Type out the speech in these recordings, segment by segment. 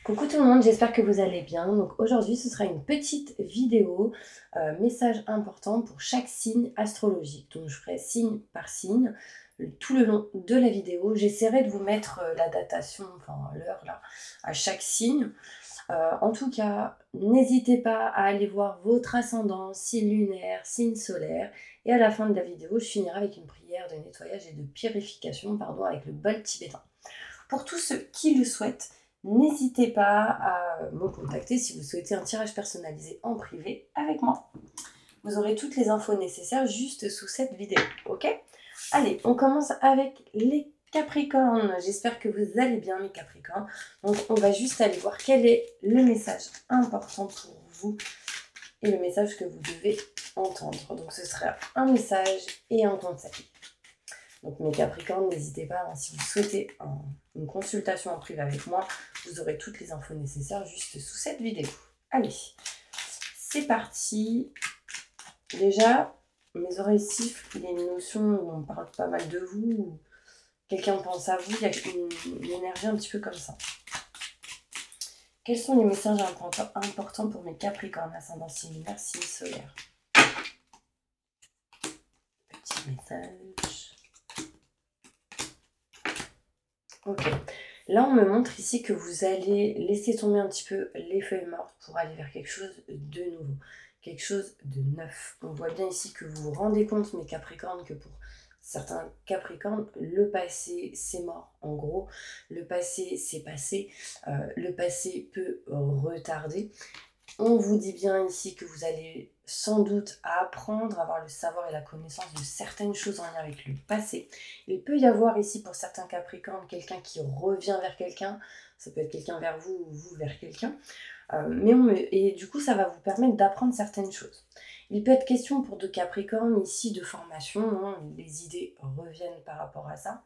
Coucou tout le monde, j'espère que vous allez bien. Donc aujourd'hui, ce sera une petite vidéo, message important pour chaque signe astrologique. Donc je ferai signe par signe tout le long de la vidéo. J'essaierai de vous mettre la datation, enfin l'heure là, à chaque signe. En tout cas, n'hésitez pas à aller voir votre ascendant, signe lunaire, signe solaire. Et à la fin de la vidéo, je finirai avec une prière de nettoyage et de purification, pardon, avec le bol tibétain. Pour tous ceux qui le souhaitent, n'hésitez pas à me contacter si vous souhaitez un tirage personnalisé en privé avec moi. Vous aurez toutes les infos nécessaires juste sous cette vidéo, ok? Allez, on commence avec les Capricornes. J'espère que vous allez bien, mes Capricornes. Donc, on va juste aller voir quel est le message important pour vous et le message que vous devez entendre. Donc, ce sera un message et un conseil. Donc mes Capricornes, n'hésitez pas, hein, si vous souhaitez une consultation en privé avec moi, vous aurez toutes les infos nécessaires juste sous cette vidéo. Allez, c'est parti. Déjà, mes oreilles sifflent, il y a une notion où on parle pas mal de vous, où quelqu'un pense à vous, il y a une énergie un petit peu comme ça. Quels sont les messages importants pour mes Capricornes, ascendant signe lunaire, signe solaire? Petit message. Ok, là on me montre ici que vous allez laisser tomber un petit peu les feuilles mortes pour aller vers quelque chose de nouveau, quelque chose de neuf. On voit bien ici que vous vous rendez compte, mes Capricornes, que pour certains Capricornes, le passé c'est mort. En gros, le passé c'est passé, le passé peut retarder. On vous dit bien ici que vous allez sans doute apprendre, avoir le savoir et la connaissance de certaines choses en lien avec le passé. Il peut y avoir ici pour certains Capricornes quelqu'un qui revient vers quelqu'un, ça peut être quelqu'un vers vous ou vous vers quelqu'un, et du coup ça va vous permettre d'apprendre certaines choses. Il peut être question pour deux Capricornes ici de formation, hein, les idées reviennent par rapport à ça.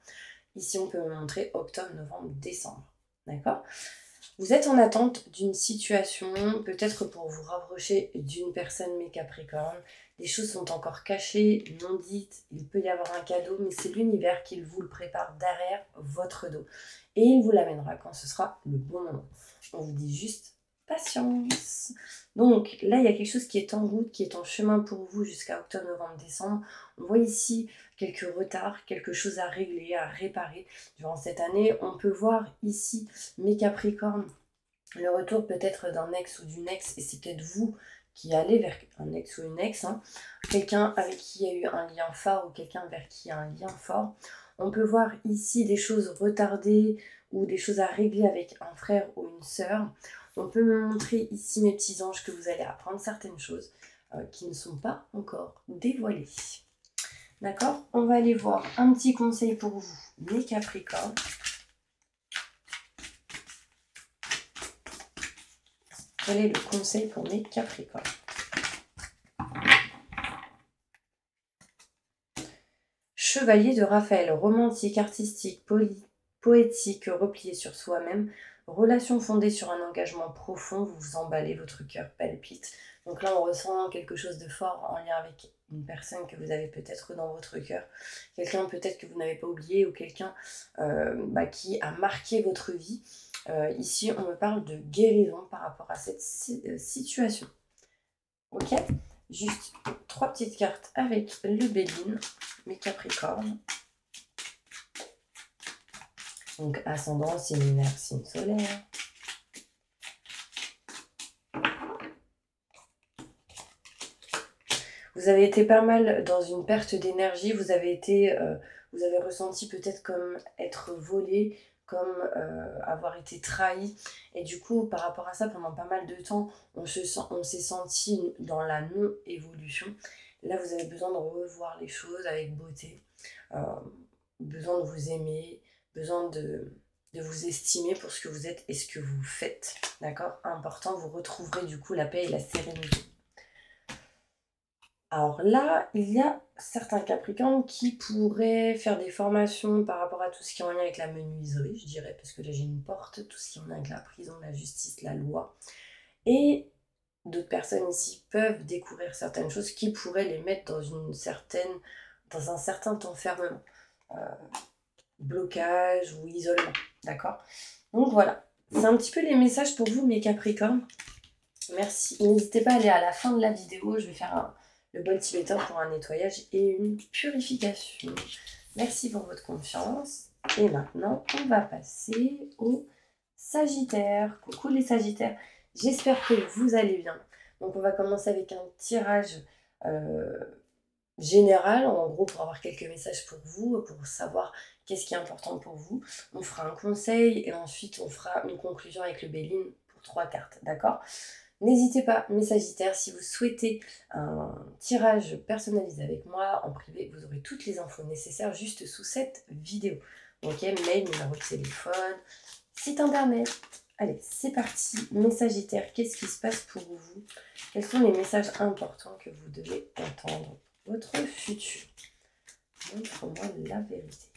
Ici on peut me montrer octobre, novembre, décembre, d'accord ? Vous êtes en attente d'une situation, peut-être pour vous rapprocher d'une personne, mes Capricornes. Les choses sont encore cachées, non dites, il peut y avoir un cadeau, mais c'est l'univers qui vous le prépare derrière votre dos. Et il vous l'amènera quand ce sera le bon moment. On vous dit juste patience. Donc là, il y a quelque chose qui est en route, qui est en chemin pour vous jusqu'à octobre, novembre, décembre. On voit ici quelques retards, quelque chose à régler, à réparer durant cette année. On peut voir ici, mes Capricornes, le retour peut-être d'un ex ou d'une ex, et c'est peut-être vous qui allez vers un ex ou une ex, hein. Quelqu'un avec qui il y a eu un lien fort ou quelqu'un vers qui il y a un lien fort. On peut voir ici des choses retardées ou des choses à régler avec un frère ou une sœur. On peut me montrer ici, mes petits anges, que vous allez apprendre certaines choses qui ne sont pas encore dévoilées. D'accord? On va aller voir un petit conseil pour vous, mes Capricornes. Quel est le conseil pour mes Capricornes? Chevalier de Raphaël, romantique, artistique, poétique, replié sur soi-même, relation fondée sur un engagement profond, vous vous emballez, votre cœur palpite. Donc là, on ressent quelque chose de fort en lien avec une personne que vous avez peut-être dans votre cœur, quelqu'un peut-être que vous n'avez pas oublié ou quelqu'un qui a marqué votre vie. Ici, on me parle de guérison par rapport à cette situation. Ok? Juste 3 petites cartes avec le Béline, mes Capricornes. Donc, ascendant, signe lunaire, signe solaire. Vous avez été pas mal dans une perte d'énergie, vous avez ressenti peut-être comme être volé, comme avoir été trahi. Et du coup, par rapport à ça, pendant pas mal de temps, on s'est senti dans la non-évolution. Là, vous avez besoin de revoir les choses avec beauté, besoin de vous aimer, besoin de vous estimer pour ce que vous êtes et ce que vous faites. D'accord? Important, vous retrouverez du coup la paix et la sérénité. Alors là, il y a certains Capricornes qui pourraient faire des formations par rapport à tout ce qui est en lien avec la menuiserie, je dirais, parce que là j'ai une porte, tout ce qui est en lien avec la prison, la justice, la loi. Et d'autres personnes ici peuvent découvrir certaines choses qui pourraient les mettre dans un certain enfermement, blocage ou isolement, d'accord? Donc voilà, C'est un petit peu les messages pour vous, mes Capricornes. Merci. N'hésitez pas à aller à la fin de la vidéo. Je vais faire le bol tibétain pour un nettoyage et une purification. Merci pour votre confiance. Et maintenant, on va passer au Sagittaire. Coucou les Sagittaires. J'espère que vous allez bien. Donc, on va commencer avec un tirage général, en gros, pour avoir quelques messages pour vous, pour savoir qu'est-ce qui est important pour vous. On fera un conseil et ensuite on fera une conclusion avec le Béline pour 3 cartes, d'accord? N'hésitez pas, mes Sagittaires, si vous souhaitez un tirage personnalisé avec moi en privé, vous aurez toutes les infos nécessaires juste sous cette vidéo. Ok, mail, numéro de téléphone, site internet. Allez, c'est parti, mes Sagittaires, qu'est-ce qui se passe pour vous? Quels sont les messages importants que vous devez entendre? Votre futur. Montre-moi la vérité.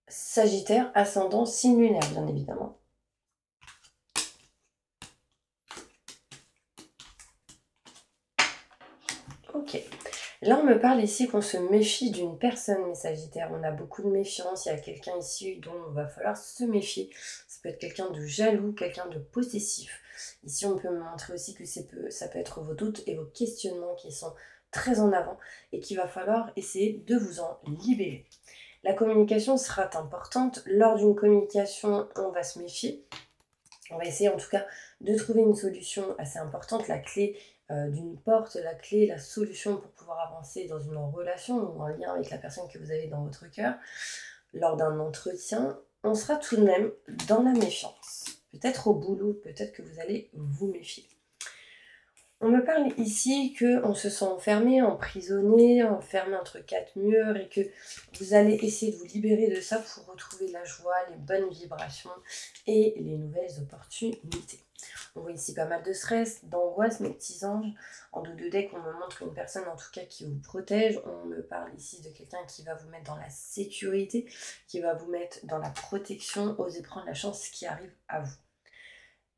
Sagittaire, ascendant, signe lunaire, bien évidemment. Ok. Là, on me parle ici qu'on se méfie d'une personne, mes Sagittaires. On a beaucoup de méfiance. Il y a quelqu'un ici dont il va falloir se méfier. Ça peut être quelqu'un de jaloux, quelqu'un de possessif. Ici, on peut me montrer aussi que ça peut être vos doutes et vos questionnements qui sont très en avant et qu'il va falloir essayer de vous en libérer. La communication sera importante. Lors d'une communication, on va se méfier. On va essayer en tout cas de trouver une solution assez importante, la clé d'une porte, la clé, la solution pour pouvoir avancer dans une relation ou en lien avec la personne que vous avez dans votre cœur. Lors d'un entretien, on sera tout de même dans la méfiance. Peut-être au boulot, peut-être que vous allez vous méfier. On me parle ici qu'on se sent enfermé, emprisonné, enfermé entre 4 murs et que vous allez essayer de vous libérer de ça pour retrouver la joie, les bonnes vibrations et les nouvelles opportunités. On voit ici pas mal de stress, d'angoisse, mes petits anges. En dos de deck, on me montre une personne en tout cas qui vous protège. On me parle ici de quelqu'un qui va vous mettre dans la sécurité, qui va vous mettre dans la protection. Osez prendre la chance qui arrive à vous.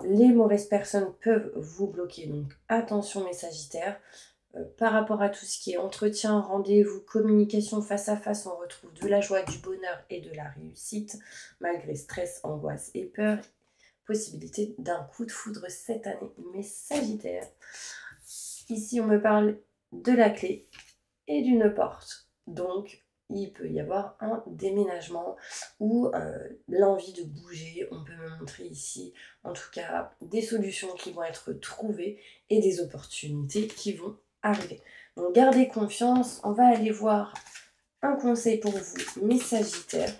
Les mauvaises personnes peuvent vous bloquer, donc attention mes Sagittaires. Par rapport à tout ce qui est entretien, rendez-vous, communication face à face, on retrouve de la joie, du bonheur et de la réussite, malgré stress, angoisse et peur. Possibilité d'un coup de foudre cette année, mes Sagittaires. Ici, on me parle de la clé et d'une porte. Donc, il peut y avoir un déménagement ou l'envie de bouger. On peut me montrer ici, en tout cas, des solutions qui vont être trouvées et des opportunités qui vont arriver. Donc, gardez confiance. On va aller voir un conseil pour vous, mes Sagittaires.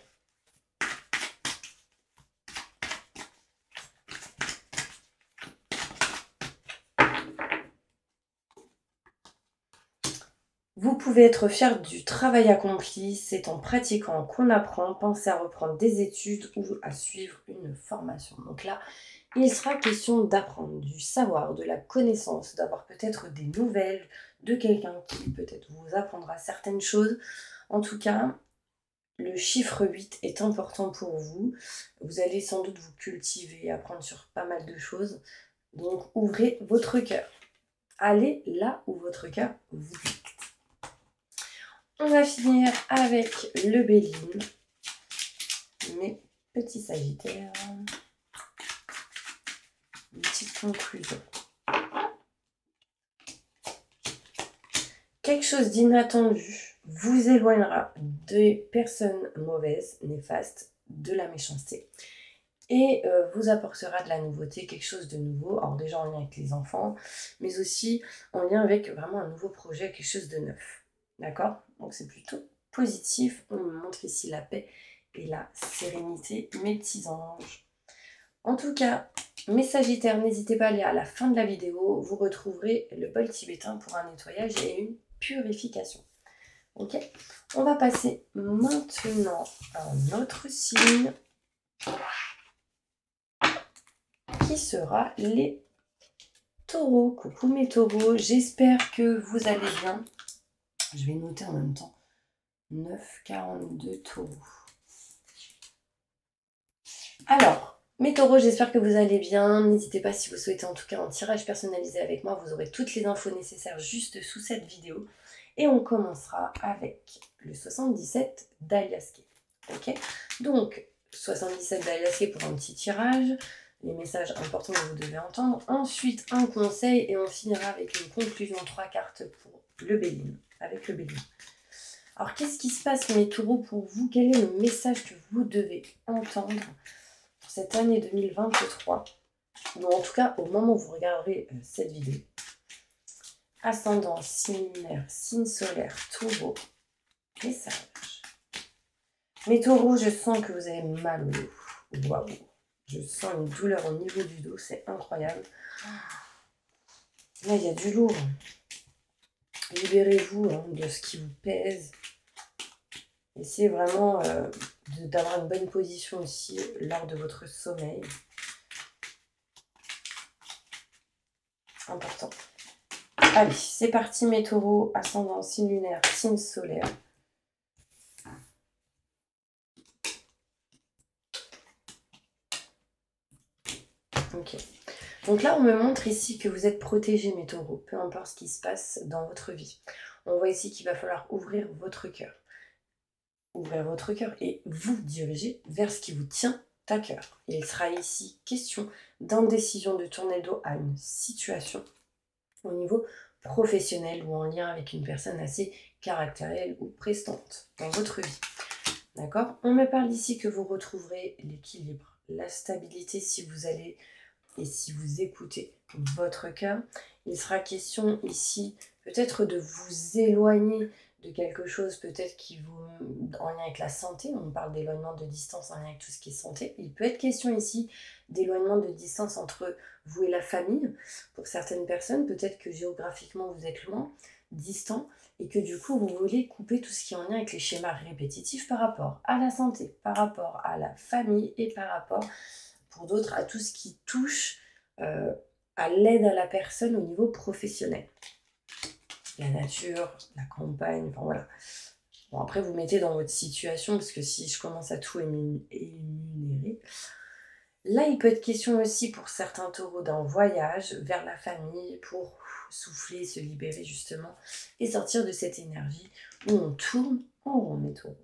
Vous pouvez être fier du travail accompli, c'est en pratiquant qu'on apprend, pensez à reprendre des études ou à suivre une formation. Donc là, il sera question d'apprendre, du savoir, de la connaissance, d'avoir peut-être des nouvelles de quelqu'un qui peut-être vous apprendra certaines choses. En tout cas, le chiffre 8 est important pour vous. Vous allez sans doute vous cultiver, apprendre sur pas mal de choses. Donc ouvrez votre cœur. Allez là où votre cœur vous dit. On va finir avec le Béline. Mes petits Sagittaires. Une petite conclusion. Quelque chose d'inattendu vous éloignera des personnes mauvaises, néfastes, de la méchanceté. Et vous apportera de la nouveauté, quelque chose de nouveau. Alors déjà en lien avec les enfants, mais aussi en lien avec vraiment un nouveau projet, quelque chose de neuf. D'accord? Donc c'est plutôt positif. On me montre ici la paix et la sérénité, mes petits anges. En tout cas, mes Sagittaires, n'hésitez pas à aller à la fin de la vidéo. Vous retrouverez le bol tibétain pour un nettoyage et une purification. Ok? On va passer maintenant à un autre signe qui sera les taureaux. Coucou mes taureaux, j'espère que vous allez bien. Je vais noter en même temps. 9,42 taureaux. Alors, mes taureaux, j'espère que vous allez bien. N'hésitez pas si vous souhaitez en tout cas un tirage personnalisé avec moi. Vous aurez toutes les infos nécessaires juste sous cette vidéo. Et on commencera avec le 77 d'Alias Kay. Ok, donc 77 d'Alias Kay pour un petit tirage, les messages importants que vous devez entendre. Ensuite, un conseil et on finira avec une conclusion, 3 cartes pour le Béline, avec le Béline. Alors, qu'est-ce qui se passe, mes taureaux, pour vous? Quel est le message que vous devez entendre pour cette année 2023? Ou en tout cas, au moment où vous regarderez cette vidéo. Ascendant, signe lunaire, signe solaire, taureau, message. Mes taureaux, je sens que vous avez mal au dos. Waouh! Je sens une douleur au niveau du dos, c'est incroyable. Là, il y a du lourd. Libérez-vous de ce qui vous pèse. Essayez vraiment d'avoir une bonne position aussi lors de votre sommeil. Important. Allez, c'est parti mes taureaux, ascendant, signe lunaire, signe solaire. Ok. Donc là, on me montre ici que vous êtes protégés mes taureaux, peu importe ce qui se passe dans votre vie. On voit ici qu'il va falloir ouvrir votre cœur. Ouvrir votre cœur et vous diriger vers ce qui vous tient à cœur. Il sera ici question d'indécision, de tourner le dos à une situation au niveau professionnel ou en lien avec une personne assez caractérielle ou prestante dans votre vie. D'accord? On me parle ici que vous retrouverez l'équilibre, la stabilité si vous allez et si vous écoutez votre cœur. Il sera question ici peut-être de vous éloigner de quelque chose peut-être qui vous en lien avec la santé. On parle d'éloignement de distance en lien avec tout ce qui est santé. Il peut être question ici d'éloignement de distance entre vous et la famille. Pour certaines personnes, peut-être que géographiquement vous êtes loin, distant, et que du coup vous voulez couper tout ce qui est en lien avec les schémas répétitifs par rapport à la santé, par rapport à la famille et par rapport, pour d'autres, à tout ce qui touche à l'aide à la personne au niveau professionnel. La nature, la campagne, enfin voilà. Bon, après, vous mettez dans votre situation, parce que si je commence à tout énumérer, là, il peut être question aussi pour certains taureaux d'un voyage vers la famille pour souffler, se libérer justement, et sortir de cette énergie où on tourne en rond, mes taureaux.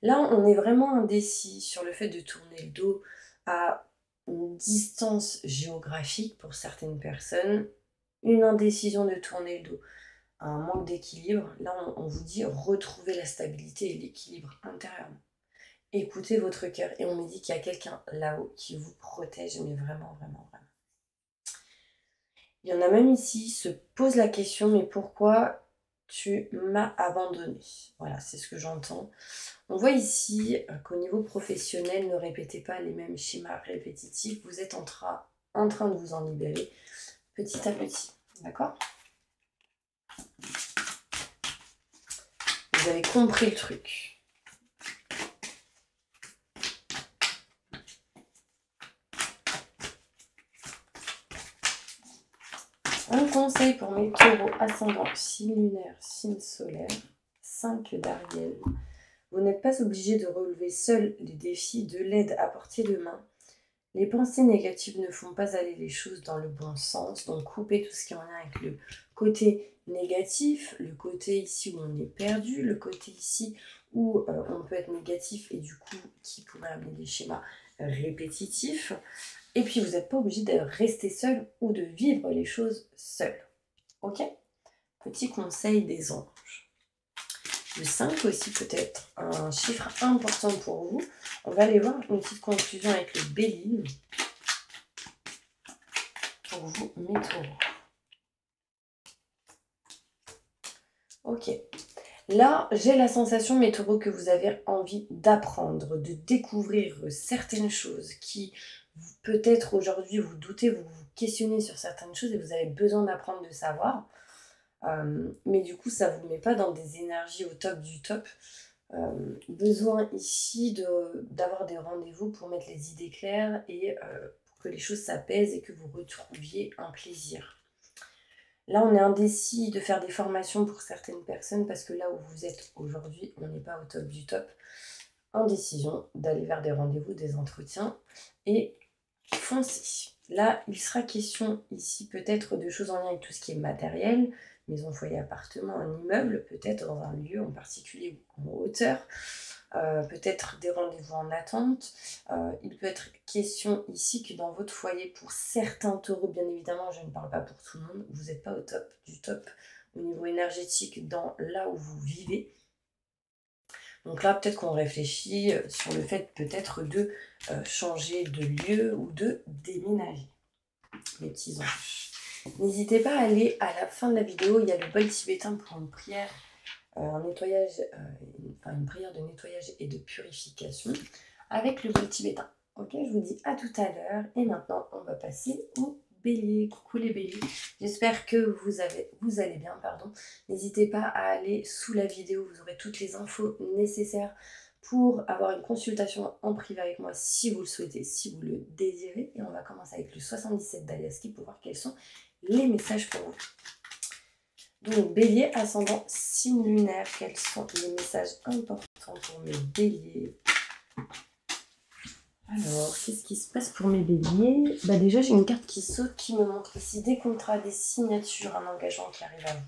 Là, on est vraiment indécis sur le fait de tourner le dos à une distance géographique pour certaines personnes, une indécision de tourner le dos, un manque d'équilibre. Là, on vous dit retrouver la stabilité et l'équilibre intérieurement. Écoutez votre cœur. Et on me dit qu'il y a quelqu'un là-haut qui vous protège, mais vraiment, vraiment, vraiment. Il y en a même ici, se pose la question, mais pourquoi tu m'as abandonné? Voilà, c'est ce que j'entends. On voit ici qu'au niveau professionnel, ne répétez pas les mêmes schémas répétitifs. Vous êtes en train de vous en libérer petit à petit. D'accord? Vous avez compris le truc. Un conseil pour mes taureaux ascendants, signe lunaire, signe solaire, 5 d'Ariel. Vous n'êtes pas obligé de relever seul les défis, de l'aide à portée de main. Les pensées négatives ne font pas aller les choses dans le bon sens, donc coupez tout ce qui est en lien avec le côté négatif, le côté ici où on est perdu, le côté ici où on peut être négatif et du coup qui pourrait amener des schémas répétitifs. Et puis vous n'êtes pas obligé de rester seul ou de vivre les choses seul. Ok? Petit conseil des anges. Le 5 aussi peut être un chiffre important pour vous. On va aller voir une petite conclusion avec le Béline pour vous, mes taureaux. Ok. Là, j'ai la sensation, mes taureaux, que vous avez envie d'apprendre, de découvrir certaines choses qui, peut-être aujourd'hui, vous doutez, vous vous questionnez sur certaines choses et vous avez besoin d'apprendre, de savoir. Mais du coup, ça ne vous met pas dans des énergies au top du top. Besoin ici d'avoir des rendez-vous pour mettre les idées claires et pour que les choses s'apaisent et que vous retrouviez un plaisir. Là, on est indécis de faire des formations pour certaines personnes parce que là où vous êtes aujourd'hui, on n'est pas au top du top. Indécision d'aller vers des rendez-vous, des entretiens et foncez. Là, il sera question ici peut-être de choses en lien avec tout ce qui est matériel, maison, foyer, appartement, un immeuble, peut-être dans un lieu en particulier ou en hauteur, peut-être des rendez-vous en attente. Il peut être question ici que dans votre foyer, pour certains taureaux, bien évidemment, je ne parle pas pour tout le monde, vous n'êtes pas au top du top au niveau énergétique dans là où vous vivez. Donc là, peut-être qu'on réfléchit sur le fait peut-être de changer de lieu ou de déménager, mes petits anges. N'hésitez pas à aller à la fin de la vidéo, il y a le bol tibétain pour une prière, un nettoyage, une prière de nettoyage et de purification avec le bol tibétain. Ok, je vous dis à tout à l'heure et maintenant on va passer au bélier. Coucou les béliers, j'espère que vous allez bien, pardon. N'hésitez pas à aller sous la vidéo, vous aurez toutes les infos nécessaires pour avoir une consultation en privé avec moi si vous le souhaitez, si vous le désirez. Et on va commencer avec le 77 d'Aliaski pour voir quels sont les messages pour vous. Donc bélier, ascendant, signe lunaire, quels sont les messages importants pour mes béliers? Alors, qu'est-ce qui se passe pour mes béliers? Bah déjà, j'ai une carte qui saute qui me montre ici des contrats, des signatures, un engagement qui arrive à vous.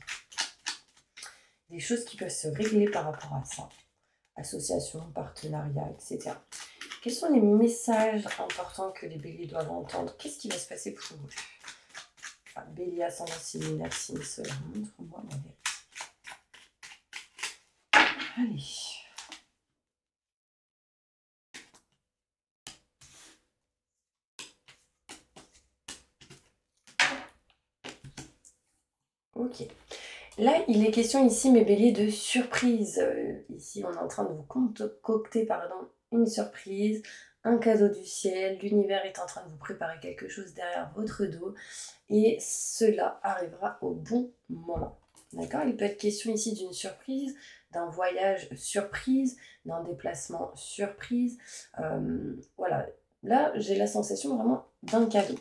Des choses qui peuvent se régler par rapport à ça. Association, partenariat, etc. Quels sont les messages importants que les béliers doivent entendre? Qu'est-ce qui va se passer pour vous? Enfin, bélier, ascendant, signe lunaire, signe solaire, montre-moi la vérité. Allez. Ok. Là, il est question ici, mes béliers, de surprise. Ici, on est en train de vous concocter, une surprise, un cadeau du ciel. L'univers est en train de vous préparer quelque chose derrière votre dos. Et cela arrivera au bon moment. D'accord? Il peut être question ici d'une surprise, d'un voyage surprise, d'un déplacement surprise. Voilà. Là, j'ai la sensation vraiment d'un cadeau.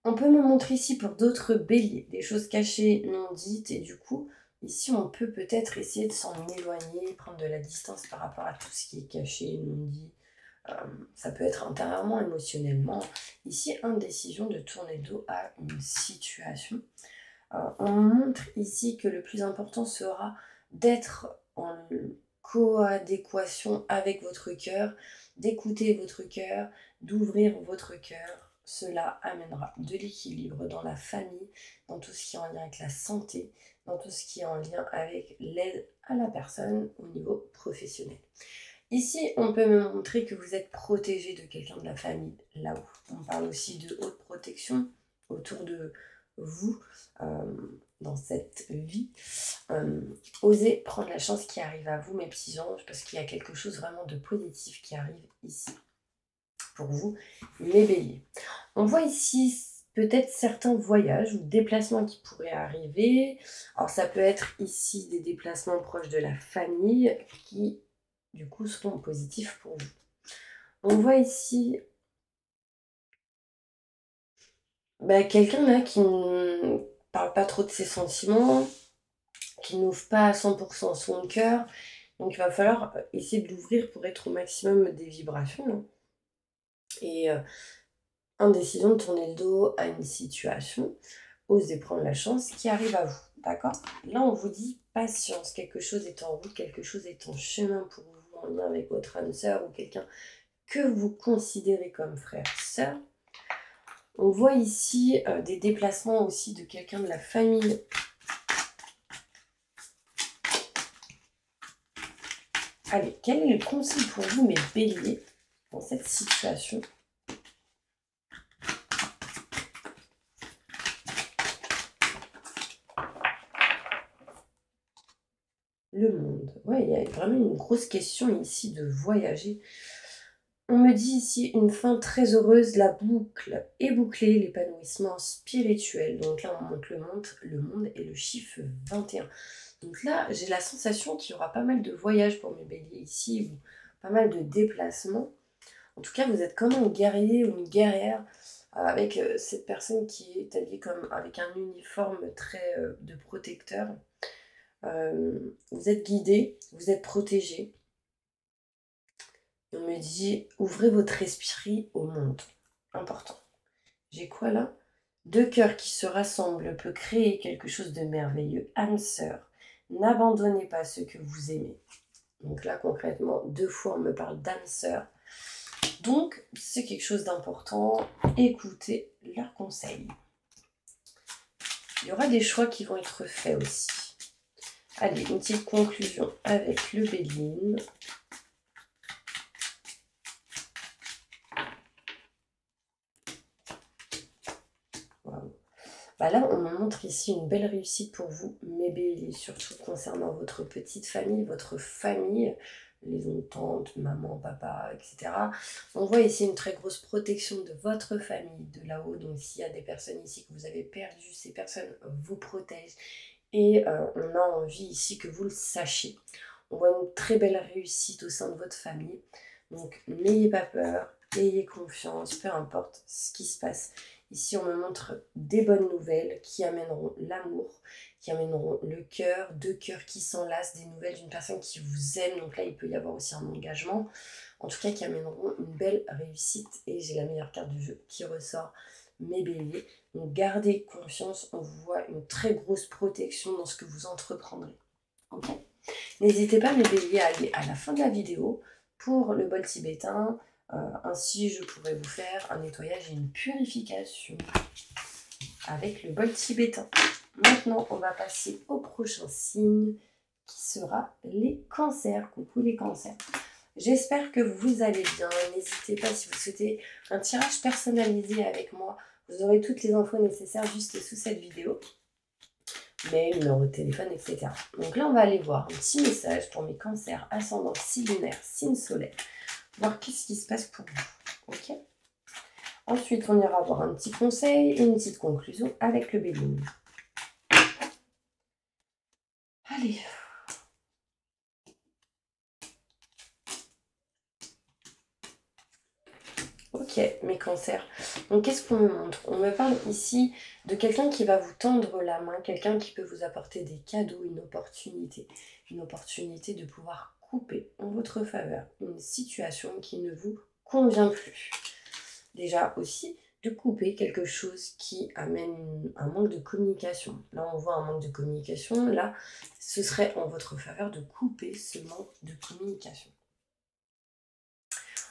On peut me montrer ici pour d'autres béliers, des choses cachées, non dites, et du coup, ici, on peut peut-être essayer de s'en éloigner, prendre de la distance par rapport à tout ce qui est caché, non dit. Ça peut être intérieurement, émotionnellement. Ici, indécision de tourner le dos à une situation. On montre ici que le plus important sera d'être en coadéquation avec votre cœur, d'écouter votre cœur, d'ouvrir votre cœur. Cela amènera de l'équilibre dans la famille, dans tout ce qui est en lien avec la santé, dans tout ce qui est en lien avec l'aide à la personne au niveau professionnel. Ici, on peut me montrer que vous êtes protégé de quelqu'un de la famille, là-haut. On parle aussi de haute protection autour de vous dans cette vie. Osez prendre la chance qui arrive à vous, mes petits anges, parce qu'il y a quelque chose vraiment de positif qui arrive ici pour vous, les béliers. On voit ici peut-être certains voyages ou déplacements qui pourraient arriver. Alors ça peut être ici des déplacements proches de la famille qui du coup seront positifs pour vous. On voit ici quelqu'un là qui ne parle pas trop de ses sentiments, qui n'ouvre pas à 100% son cœur. Donc il va falloir essayer de l'ouvrir pour être au maximum des vibrations. Et indécision de tourner le dos à une situation, osez prendre la chance qui arrive à vous. D'accord? Là, on vous dit patience, quelque chose est en route, quelque chose est en chemin pour vous en lien avec votre âme sœur ou quelqu'un que vous considérez comme frère, sœur. On voit ici des déplacements aussi de quelqu'un de la famille. Allez, quel est le conseil pour vous, mes béliers, dans cette situation? Le monde. Ouais, il y a vraiment une grosse question ici de voyager. On me dit ici une fin très heureuse, la boucle est bouclée, l'épanouissement spirituel. Donc là, on monte le monde et le chiffre 21. Donc là, j'ai la sensation qu'il y aura pas mal de voyages pour mes béliers ici, ou pas mal de déplacements. En tout cas, vous êtes comme un guerrier ou une guerrière avec cette personne qui est habillée comme avec un uniforme très de protecteur. Vous êtes guidé, vous êtes protégé. On me dit, ouvrez votre esprit au monde. Important. J'ai quoi là? Deux cœurs qui se rassemblent peut créer quelque chose de merveilleux. Âme sœur, n'abandonnez pas ceux que vous aimez. Donc là, concrètement, 2 fois, on me parle d'âme sœur. Donc, c'est quelque chose d'important. Écoutez leurs conseils. Il y aura des choix qui vont être faits aussi. Allez, une petite conclusion avec le Béline. Wow. Bah là, on me montre ici une belle réussite pour vous, mes béliers, surtout concernant votre petite famille, votre famille, les oncles, tantes, maman, papa, etc. On voit ici une très grosse protection de votre famille, de là-haut. Donc s'il y a des personnes ici que vous avez perdues, ces personnes vous protègent. Et on a envie ici que vous le sachiez. On voit une très belle réussite au sein de votre famille. Donc n'ayez pas peur, ayez confiance, peu importe ce qui se passe. Ici, on me montre des bonnes nouvelles qui amèneront l'amour, qui amèneront le cœur, 2 cœurs qui s'enlacent, des nouvelles d'une personne qui vous aime. Donc là, il peut y avoir aussi un engagement. En tout cas, qui amèneront une belle réussite. Et j'ai la meilleure carte du jeu qui ressort, mes béliers. Donc gardez confiance, on voit une très grosse protection dans ce que vous entreprendrez. Ok ? N'hésitez pas, mes béliers, à aller à la fin de la vidéo pour le bol tibétain. Ainsi, je pourrais vous faire un nettoyage et une purification avec le bol tibétain. Maintenant, on va passer au prochain signe qui sera les cancers. Coucou les cancers. J'espère que vous allez bien. N'hésitez pas, si vous souhaitez un tirage personnalisé avec moi, vous aurez toutes les infos nécessaires juste sous cette vidéo. Mail, numéro de téléphone, etc. Donc là, on va aller voir un petit message pour mes cancers, ascendant, signe lunaire, signe solaire. Voir qu'est-ce qui se passe pour vous. Ok. Ensuite, on ira voir un petit conseil et une petite conclusion avec le Béline. Allez. Ok, mes cancers. Donc, qu'est-ce qu'on me montre? On me parle ici de quelqu'un qui va vous tendre la main, quelqu'un qui peut vous apporter des cadeaux, une opportunité de pouvoir couper en votre faveur une situation qui ne vous convient plus. Déjà aussi, de couper quelque chose qui amène un manque de communication. Là, on voit un manque de communication. Là, ce serait en votre faveur de couper ce manque de communication.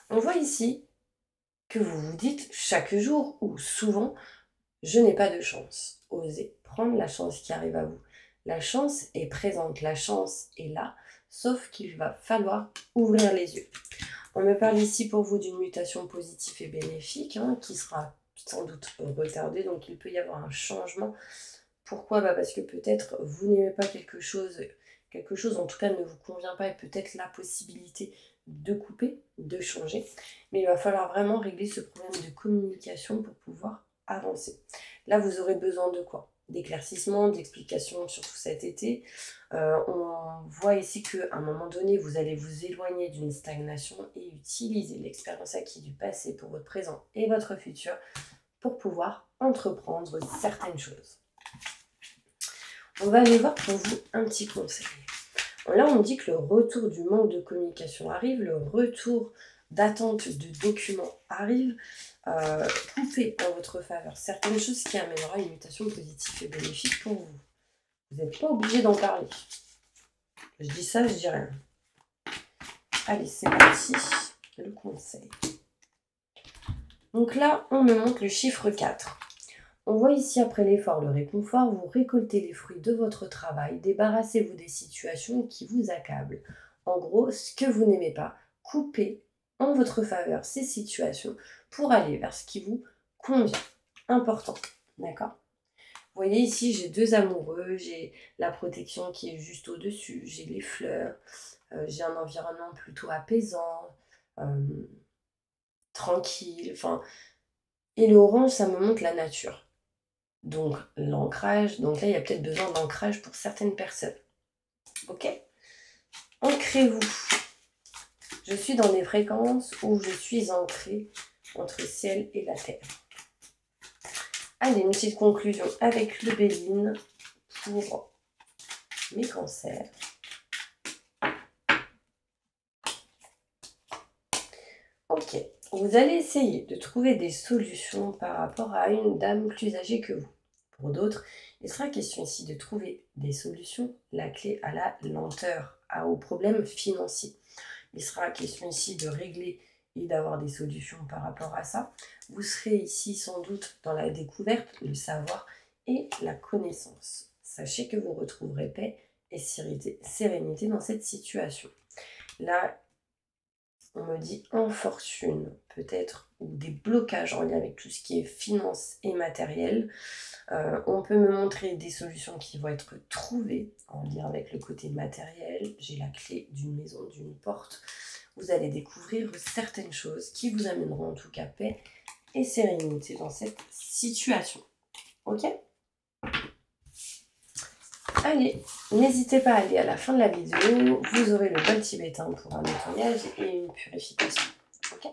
On voit ici que vous vous dites chaque jour ou souvent, je n'ai pas de chance. Osez prendre la chance qui arrive à vous. La chance est présente, la chance est là, sauf qu'il va falloir ouvrir les yeux. On me parle ici pour vous d'une mutation positive et bénéfique, qui sera sans doute retardée, donc il peut y avoir un changement. Pourquoi ? Parce que peut-être vous n'aimez pas quelque chose en tout cas ne vous convient pas, et peut-être la possibilité de couper, de changer. Mais il va falloir vraiment régler ce problème de communication pour pouvoir avancer. Là, vous aurez besoin de quoi ? D'éclaircissement, d'explications, surtout cet été. On voit ici qu'à un moment donné, vous allez vous éloigner d'une stagnation et utiliser l'expérience acquise du passé pour votre présent et votre futur pour pouvoir entreprendre certaines choses. On va aller voir pour vous un petit conseil. Là, on dit que le retour du manque de communication arrive, le retour d'attente de documents arrive. Coupez en votre faveur certaines choses qui amènera une mutation positive et bénéfique pour vous. Vous n'êtes pas obligé d'en parler. Je dis ça, je dis rien. Allez, c'est parti, le conseil. Donc là, on me montre le chiffre 4. On voit ici, après l'effort, le réconfort, vous récoltez les fruits de votre travail, débarrassez-vous des situations qui vous accablent. En gros, ce que vous n'aimez pas, coupez en votre faveur ces situations pour aller vers ce qui vous convient. Important, d'accord ? Vous voyez ici, j'ai 2 amoureux, j'ai la protection qui est juste au-dessus, j'ai les fleurs, j'ai un environnement plutôt apaisant, tranquille, enfin... Et le orange, ça me montre la nature. Donc l'ancrage, donc là il y a peut-être besoin d'ancrage pour certaines personnes. Ok ? Ancrez-vous. Je suis dans des fréquences où je suis ancrée entre le ciel et la terre. Allez, une petite conclusion avec le Béline pour mes cancers. Ok, vous allez essayer de trouver des solutions par rapport à une dame plus âgée que vous. Pour d'autres, il sera question ici de trouver des solutions, la clé à la lenteur, aux problèmes financiers. Il sera question ici de régler et d'avoir des solutions par rapport à ça. Vous serez ici sans doute dans la découverte, le savoir et la connaissance. Sachez que vous retrouverez paix et sérénité dans cette situation. Là, on me dit infortune, peut-être, ou des blocages en lien avec tout ce qui est finance et matériel. On peut me montrer des solutions qui vont être trouvées en lien avec le côté matériel. J'ai la clé d'une maison, d'une porte. Vous allez découvrir certaines choses qui vous amèneront en tout cas paix et sérénité dans cette situation. Ok ? Allez, n'hésitez pas à aller à la fin de la vidéo. Vous aurez le bol tibétain pour un nettoyage et une purification. Ok ?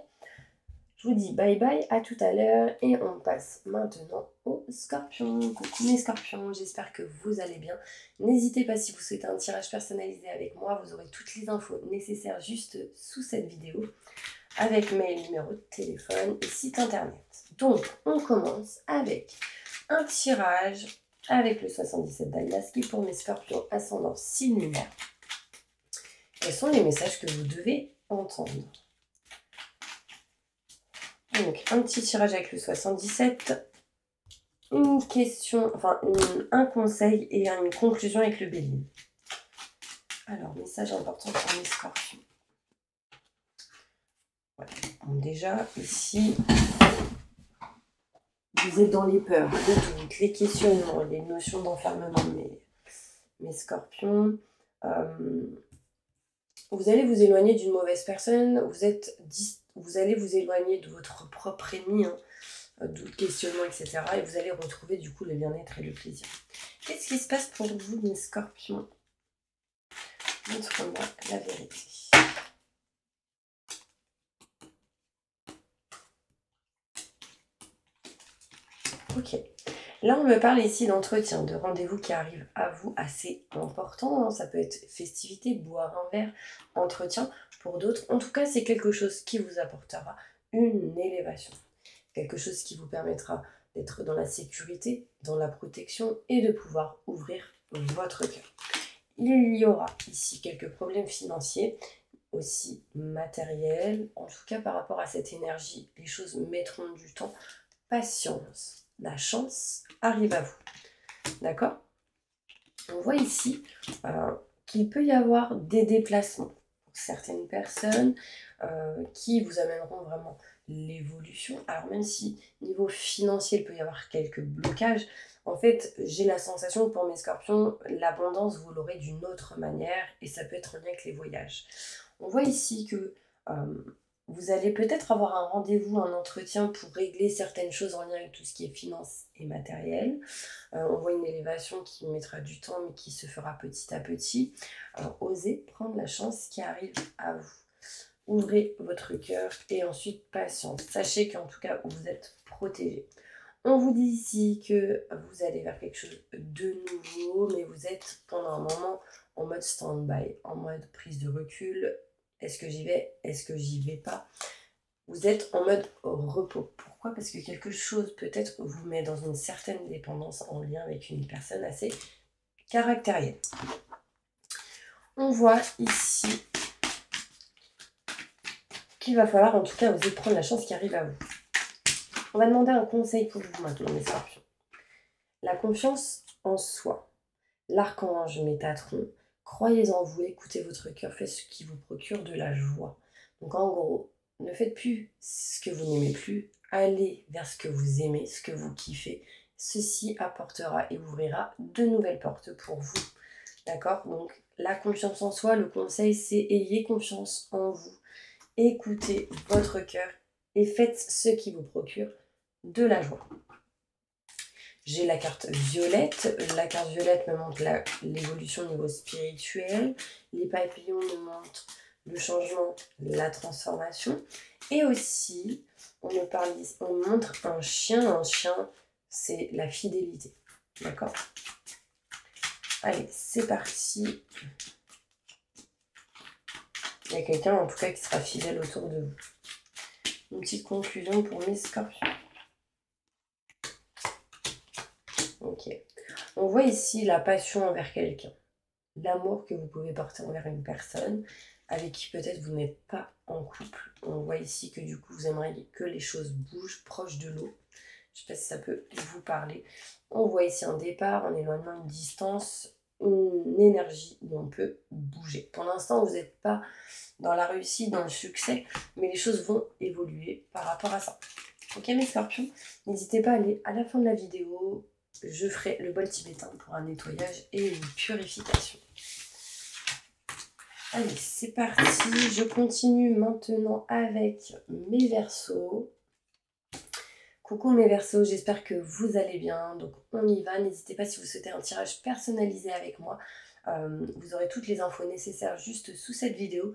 Je vous dis bye bye, à tout à l'heure et on passe maintenant aux scorpions. Coucou mes scorpions, j'espère que vous allez bien. N'hésitez pas si vous souhaitez un tirage personnalisé avec moi, vous aurez toutes les infos nécessaires juste sous cette vidéo avec mail, numéro de téléphone et site internet. Donc on commence avec un tirage avec le 77 d'Almaski pour mes scorpions ascendant signe lunaire. Quels sont les messages que vous devez entendre ? Donc, un petit tirage avec le 77, une question, un conseil et une conclusion avec le bélier. Alors, message important pour les scorpions. Voilà. Bon, déjà, ici, vous êtes dans les peurs, donc les questionnements, les notions d'enfermement de mes scorpions. Vous allez vous éloigner d'une mauvaise personne, vous allez vous éloigner de votre propre ennemi, de questionnement, etc. Et vous allez retrouver du coup le bien-être et le plaisir. Qu'est-ce qui se passe pour vous, mes scorpions ? Montre-moi la vérité. Ok. Là, on me parle ici d'entretien, de rendez-vous qui arrive à vous assez important. Ça peut être festivité, boire un verre, entretien. Pour d'autres, en tout cas, c'est quelque chose qui vous apportera une élévation. Quelque chose qui vous permettra d'être dans la sécurité, dans la protection et de pouvoir ouvrir votre cœur. Il y aura ici quelques problèmes financiers, aussi matériels. En tout cas, par rapport à cette énergie, les choses mettront du temps. Patience. La chance arrive à vous. D'accord ? On voit ici qu'il peut y avoir des déplacements pour certaines personnes qui vous amèneront vraiment l'évolution. Alors même si niveau financier, il peut y avoir quelques blocages, en fait, j'ai la sensation que pour mes scorpions, l'abondance, vous l'aurez d'une autre manière et ça peut être en lien avec les voyages. On voit ici que vous allez peut-être avoir un rendez-vous, un entretien pour régler certaines choses en lien avec tout ce qui est finance et matériel. On voit une élévation qui mettra du temps mais qui se fera petit à petit. Alors osez prendre la chance qui arrive à vous. Ouvrez votre cœur et ensuite patience. Sachez qu'en tout cas vous êtes protégé. On vous dit ici que vous allez vers quelque chose de nouveau, mais vous êtes pendant un moment en mode stand-by, en mode prise de recul. Est-ce que j'y vais ? Est-ce que j'y vais pas ? Vous êtes en mode repos. Pourquoi ? Parce que quelque chose peut-être vous met dans une certaine dépendance en lien avec une personne assez caractérielle. On voit ici qu'il va falloir en tout cas oser prendre la chance qui arrive à vous. On va demander un conseil pour vous maintenant, mes scorpions. La confiance en soi. L'archange Métatron. Croyez en vous, écoutez votre cœur, faites ce qui vous procure de la joie. Donc en gros, ne faites plus ce que vous n'aimez plus, allez vers ce que vous aimez, ce que vous kiffez. Ceci apportera et ouvrira de nouvelles portes pour vous. D'accord ? Donc la confiance en soi, le conseil c'est ayez confiance en vous. Écoutez votre cœur et faites ce qui vous procure de la joie. J'ai la carte violette. La carte violette me montre l'évolution au niveau spirituel. Les papillons me montrent le changement, la transformation. Et aussi, on me montre un chien. Un chien, c'est la fidélité. D'accord ? Allez, c'est parti. Il y a quelqu'un, en tout cas, qui sera fidèle autour de vous. une petite conclusion pour mes scorpions. Ok. On voit ici la passion envers quelqu'un. L'amour que vous pouvez porter envers une personne avec qui peut-être vous n'êtes pas en couple. On voit ici que du coup vous aimeriez que les choses bougent proche de l'eau. Je ne sais pas si ça peut vous parler. On voit ici un départ, un éloignement, une distance, une énergie où on peut bouger. Pour l'instant, vous n'êtes pas dans la réussite, dans le succès, mais les choses vont évoluer par rapport à ça. Ok mes scorpions, n'hésitez pas à aller à la fin de la vidéo. Je ferai le bol tibétain pour un nettoyage et une purification. Allez, c'est parti. Je continue maintenant avec mes Verseaux. Coucou mes Verseaux, j'espère que vous allez bien. Donc on y va. N'hésitez pas si vous souhaitez un tirage personnalisé avec moi. Vous aurez toutes les infos nécessaires juste sous cette vidéo.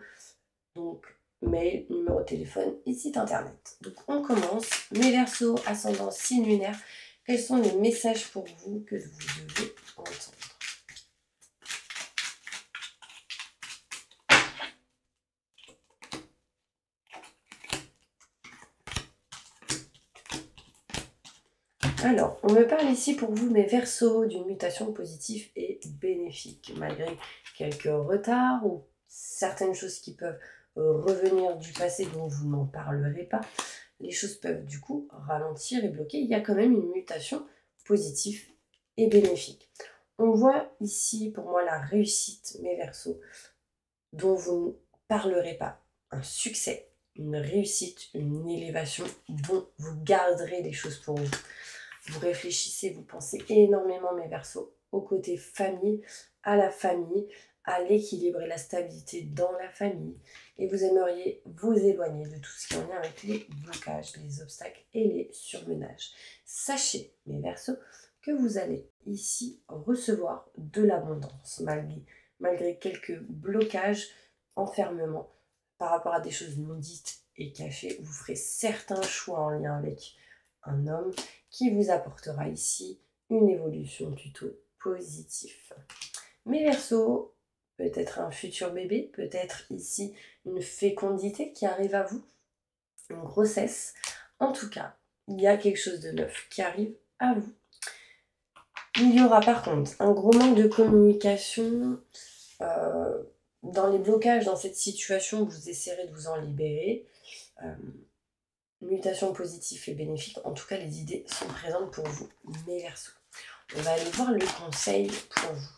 Donc mail, numéro de téléphone et site internet. Donc on commence. Mes Verseaux, ascendant signe lunaire. Quels sont les messages pour vous que vous devez entendre? Alors, on me parle ici pour vous, mes Verseaux, d'une mutation positive et bénéfique, malgré quelques retards ou certaines choses qui peuvent revenir du passé dont vous n'en parlerez pas. Les choses peuvent du coup ralentir et bloquer. Il y a quand même une mutation positive et bénéfique. On voit ici pour moi la réussite, mes Verseaux, dont vous ne parlerez pas. Un succès, une réussite, une élévation dont vous garderez les choses pour vous. Vous réfléchissez, vous pensez énormément, mes Verseaux, au côté famille, à l'équilibre et la stabilité dans la famille. Et vous aimeriez vous éloigner de tout ce qui est en lien avec les blocages, les obstacles et les surmenages. Sachez, mes Verseaux, que vous allez ici recevoir de l'abondance, malgré quelques blocages, enfermements par rapport à des choses non dites et cachées. Vous ferez certains choix en lien avec un homme qui vous apportera ici une évolution plutôt positive. Mes Verseaux, peut-être un futur bébé, peut-être ici une fécondité qui arrive à vous, une grossesse. En tout cas, il y a quelque chose de neuf qui arrive à vous. Il y aura par contre un gros manque de communication dans les blocages dans cette situation. Vous essaierez de vous en libérer. Mutation positive et bénéfique, en tout cas les idées sont présentes pour vous, mes Verseaux. On va aller voir le conseil pour vous.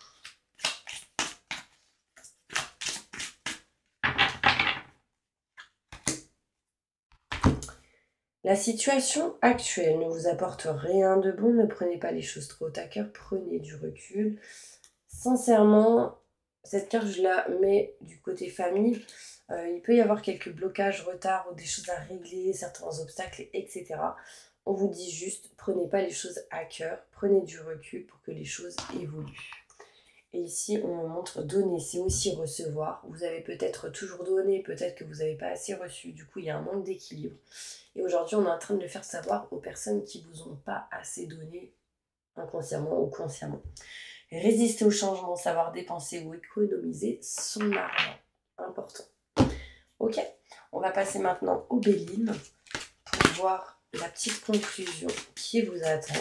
La situation actuelle ne vous apporte rien de bon, ne prenez pas les choses trop à cœur, prenez du recul. Sincèrement, cette carte, je la mets du côté famille. Il peut y avoir quelques blocages, retards ou des choses à régler, certains obstacles, etc. On vous dit juste, prenez pas les choses à cœur, prenez du recul pour que les choses évoluent. Et ici, on me montre donner, c'est aussi recevoir. Vous avez peut-être toujours donné, peut-être que vous n'avez pas assez reçu. Du coup, il y a un manque d'équilibre. Et aujourd'hui, on est en train de le faire savoir aux personnes qui ne vous ont pas assez donné, inconsciemment ou consciemment. Résister au changement, savoir dépenser ou économiser son argent. Important. Ok, on va passer maintenant aux Bélines pour voir la petite conclusion qui vous attend.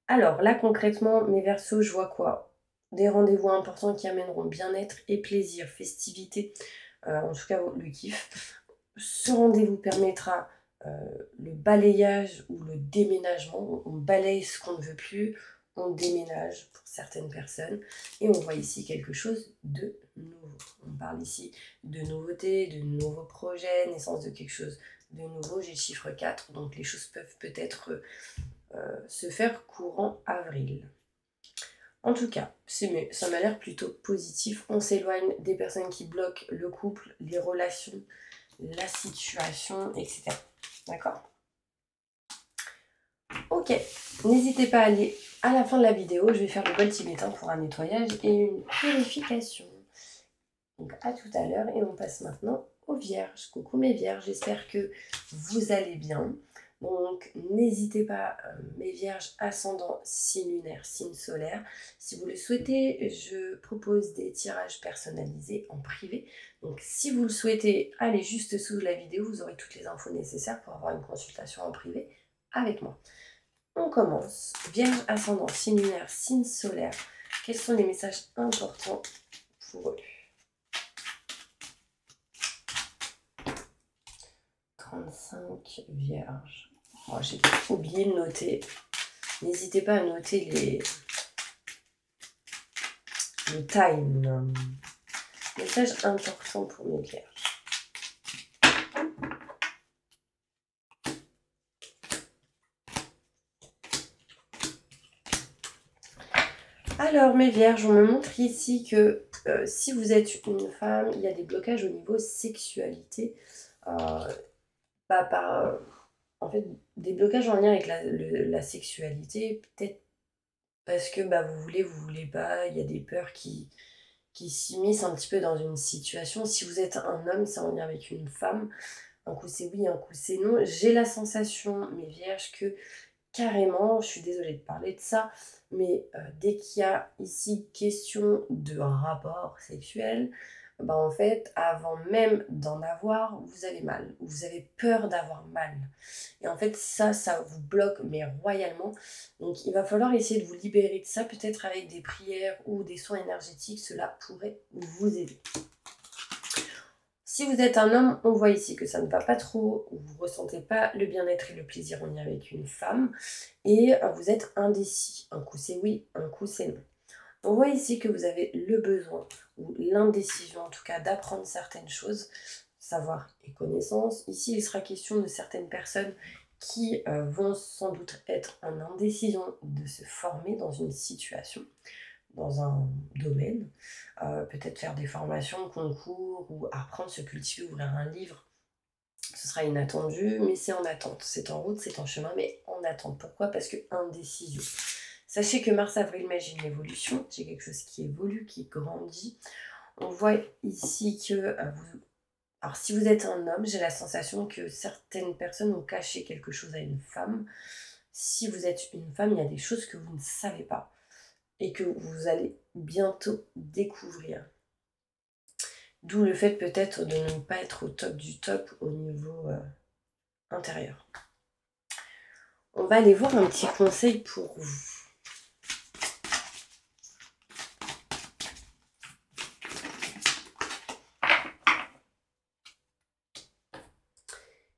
Alors là concrètement, mes Verseaux, je vois quoi? Des rendez-vous importants qui amèneront bien-être et plaisir, festivité, en tout cas le kiff. Ce rendez-vous permettra le balayage ou le déménagement. On balaye ce qu'on ne veut plus, on déménage pour certaines personnes. Et on voit ici quelque chose de nouveau. On parle ici de nouveautés, de nouveaux projets, naissance de quelque chose de nouveau. J'ai le chiffre 4, donc les choses peuvent peut-être se faire courant avril. En tout cas, ça m'a l'air plutôt positif. On s'éloigne des personnes qui bloquent le couple, les relations, la situation, etc. D'accord? Ok, n'hésitez pas à aller à la fin de la vidéo. Je vais faire le bol tibétain pour un nettoyage et une purification. Donc à tout à l'heure et on passe maintenant aux Vierges. Coucou mes Vierges, j'espère que vous allez bien. Donc, n'hésitez pas, mes vierges, ascendant, signe lunaire, signe solaire. Si vous le souhaitez, je propose des tirages personnalisés en privé. Donc, si vous le souhaitez, allez juste sous la vidéo, vous aurez toutes les infos nécessaires pour avoir une consultation en privé avec moi. On commence. Vierge, ascendant, signe lunaire, signe solaire. Quels sont les messages importants pour eux? 35 vierges. Oh, j'ai oublié de noter. N'hésitez pas à noter le time. Message important pour mes vierges. Alors mes vierges, on me montre ici que si vous êtes une femme, il y a des blocages au niveau sexualité. En fait, des blocages en lien avec la sexualité, peut-être parce que vous voulez pas, il y a des peurs qui s'immiscent un petit peu dans une situation. Si vous êtes un homme, c'est en lien avec une femme. Un coup c'est oui, un coup c'est non. J'ai la sensation, mes vierges, que carrément, je suis désolée de parler de ça, mais dès qu'il y a ici question de rapport sexuel, en fait, avant même d'en avoir, vous avez mal, ou vous avez peur d'avoir mal. Et en fait, ça vous bloque, mais royalement. Donc, il va falloir essayer de vous libérer de ça, peut-être avec des prières ou des soins énergétiques, cela pourrait vous aider. Si vous êtes un homme, on voit ici que ça ne va pas trop, vous ne ressentez pas le bien-être et le plaisir en lien avec une femme, et vous êtes indécis. Un coup c'est oui, un coup c'est non. On voit ici que vous avez le besoin, ou l'indécision en tout cas, d'apprendre certaines choses, savoir et connaissance. Ici, il sera question de certaines personnes qui vont sans doute être en indécision de se former dans une situation, dans un domaine, peut-être faire des formations, concours, ou apprendre, se cultiver, ouvrir un livre. Ce sera inattendu, mais c'est en attente. C'est en route, c'est en chemin, mais en attente. Pourquoi? Parce que indécision. Sachez que Mars, Avril, Mai, j'ai une évolution. J'ai quelque chose qui évolue, qui grandit. On voit ici que alors, si vous êtes un homme, j'ai la sensation que certaines personnes ont caché quelque chose à une femme. Si vous êtes une femme, il y a des choses que vous ne savez pas et que vous allez bientôt découvrir. D'où le fait peut-être de ne pas être au top du top au niveau intérieur. On va aller voir un petit conseil pour vous.